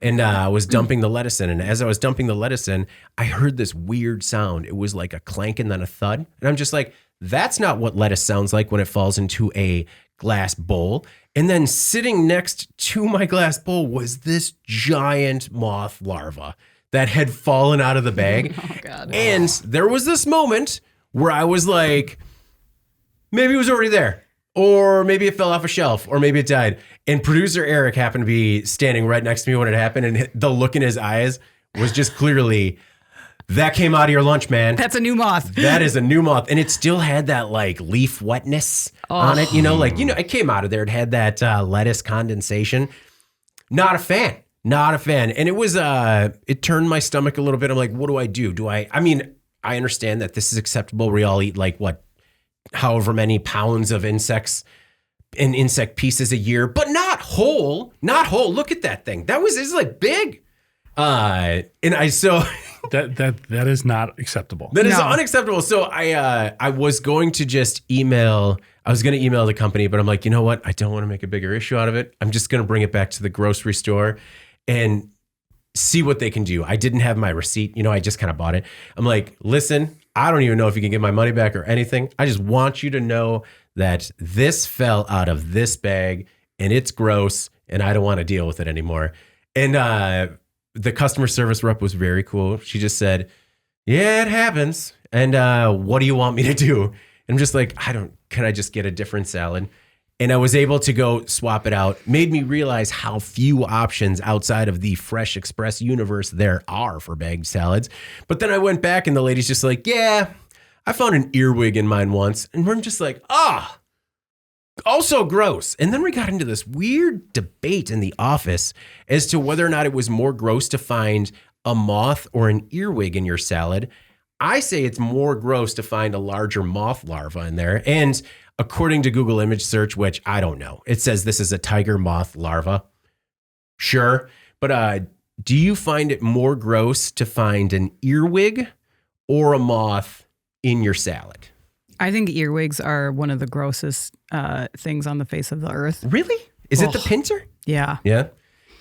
S1: And I was dumping the lettuce in. And as I was dumping the lettuce in, I heard this weird sound. It was like a clank and then a thud. And I'm just like, that's not what lettuce sounds like when it falls into a glass bowl. And then sitting next to my glass bowl was this giant moth larva that had fallen out of the bag.
S2: Oh, God.
S1: And there was this moment where I was like, maybe it was already there. Or maybe it fell off a shelf, or maybe it died. And producer Eric happened to be standing right next to me when it happened, and the look in his eyes was just clearly, That came out of your lunch, man.
S2: That's a new moth.
S1: That is a new moth. And it still had that like leaf wetness on it. It came out of there. It had that lettuce condensation. Not a fan. Not a fan. And it was, it turned my stomach a little bit. I'm like, what do I do? I understand that this is acceptable. We all eat like however many pounds of insects and insect pieces a year, but not whole. Look at that thing. It's like big. That
S3: is not acceptable.
S1: That is unacceptable. So I was going to just email the company, but I'm like, you know what? I don't want to make a bigger issue out of it. I'm just going to bring it back to the grocery store and see what they can do. I didn't have my receipt. I just kind of bought it. I'm like, listen, I don't even know if you can get my money back or anything. I just want you to know that this fell out of this bag and it's gross and I don't want to deal with it anymore. And the customer service rep was very cool. She just said, yeah, it happens. And what do you want me to do? And I'm just like, can I just get a different salad? And I was able to go swap it out. Made me realize how few options outside of the Fresh Express universe there are for bagged salads. But then I went back and the lady's just like, yeah, I found an earwig in mine once. And we're just like, also gross. And then we got into this weird debate in the office as to whether or not it was more gross to find a moth or an earwig in your salad. I say it's more gross to find a larger moth larva in there. And according to Google image search, which I don't know, it says this is a tiger moth larva. Sure. But do you find it more gross to find an earwig or a moth in your salad?
S2: I think earwigs are one of the grossest things on the face of the earth.
S1: Really? Is it the pincer?
S2: Yeah.
S1: Yeah.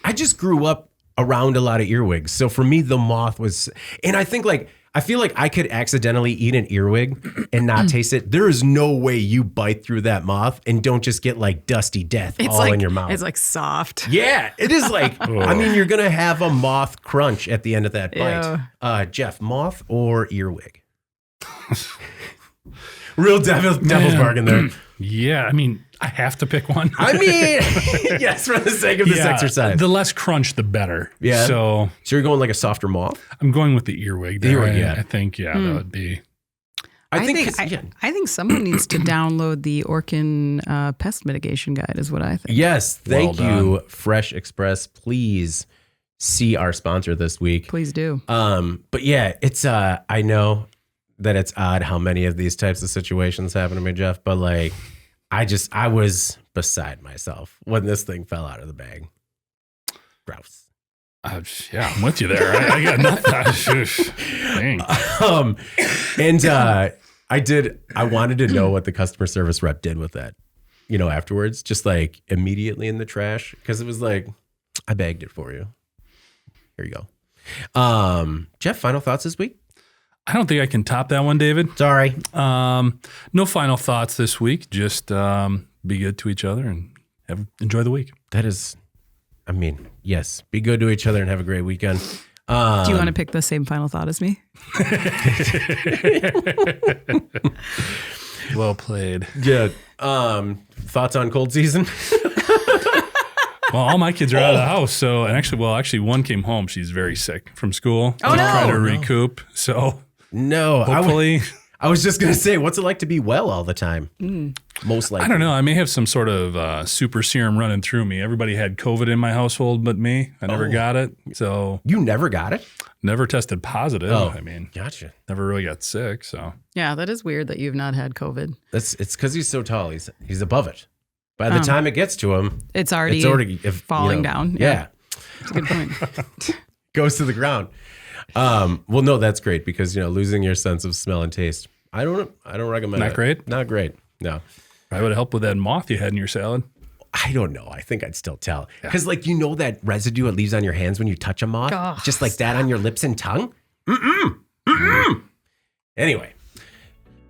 S1: I just grew up around a lot of earwigs. So for me, the moth was, and I feel like I could accidentally eat an earwig and not taste it. There is no way you bite through that moth and don't just get like dusty death in your mouth.
S2: It's like soft.
S1: Yeah, it is like, you're going to have a moth crunch at the end of that bite. Jeff, moth or earwig? Real devil's bargain there.
S3: Yeah, I have to pick one.
S1: Yes, for the sake of this exercise.
S3: The less crunch, the better.
S1: Yeah.
S3: So
S1: you're going like a softer moth?
S3: I'm going with the earwig.
S1: The earwig, yeah.
S3: I think, that would be.
S2: I think someone needs to download the Orkin pest mitigation guide is what I think.
S1: Yes, thank you, Fresh Express. Please see our sponsor this week.
S2: Please do.
S1: But yeah, it's I know that it's odd how many of these types of situations happen to me, Jeff, but like I was beside myself when this thing fell out of the bag. Gross.
S3: Yeah, I'm with you there. I got nothing. Dang.
S1: I wanted to know what the customer service rep did with that, afterwards, just like immediately in the trash. Cause it was like, I bagged it for you. Here you go. Jeff, final thoughts this week?
S3: I don't think I can top that one, David.
S1: Sorry.
S3: No final thoughts this week. Just be good to each other and enjoy the week.
S1: That is, yes. Be good to each other and have a great weekend.
S2: Do you want to pick the same final thought as me?
S3: Well played.
S1: Yeah. Thoughts on cold season?
S3: Well, all my kids are out of the house. So, and actually one came home. She's very sick from school.
S2: Oh, no.
S3: Trying to recoup. So,
S1: no,
S3: hopefully.
S1: I was just going to say, what's it like to be well all the time? Most likely.
S3: I don't know. I may have some sort of super serum running through me. Everybody had COVID in my household but me. I never got it. So
S1: you never got it?
S3: Never tested positive.
S1: Oh,
S3: gotcha. Never really got sick. So
S2: yeah, that is weird that you've not had COVID.
S1: It's because he's so tall. He's above it. By the time it gets to him,
S2: it's already falling down.
S1: Yeah.
S2: That's a good point.
S1: Goes to the ground. Well, no, that's great because, losing your sense of smell and taste. I don't recommend it.
S3: Not great?
S1: Not great. No.
S3: Probably would help with that moth you had in your salad.
S1: I don't know. I think I'd still tell. Because that residue it leaves on your hands when you touch a moth?
S2: Oh,
S1: just like that on your lips and tongue? Anyway,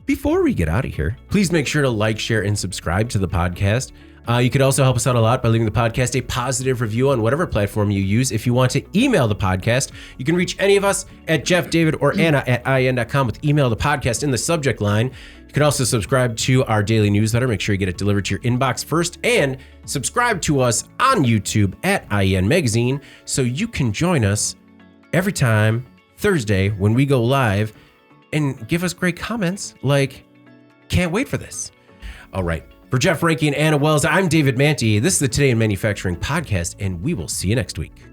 S1: before we get out of here, please make sure to like, share, and subscribe to the podcast. You could also help us out a lot by leaving the podcast a positive review on whatever platform you use. If you want to email the podcast, you can reach any of us at Jeff, David, or Anna at IN.com with email the podcast in the subject line. You can also subscribe to our daily newsletter. Make sure you get it delivered to your inbox first, and subscribe to us on YouTube at IN Magazine so you can join us every time Thursday when we go live and give us great comments like, can't wait for this. All right. For Jeff Ranke and Anna Wells, I'm David Manty. This is the Today in Manufacturing podcast, and we will see you next week.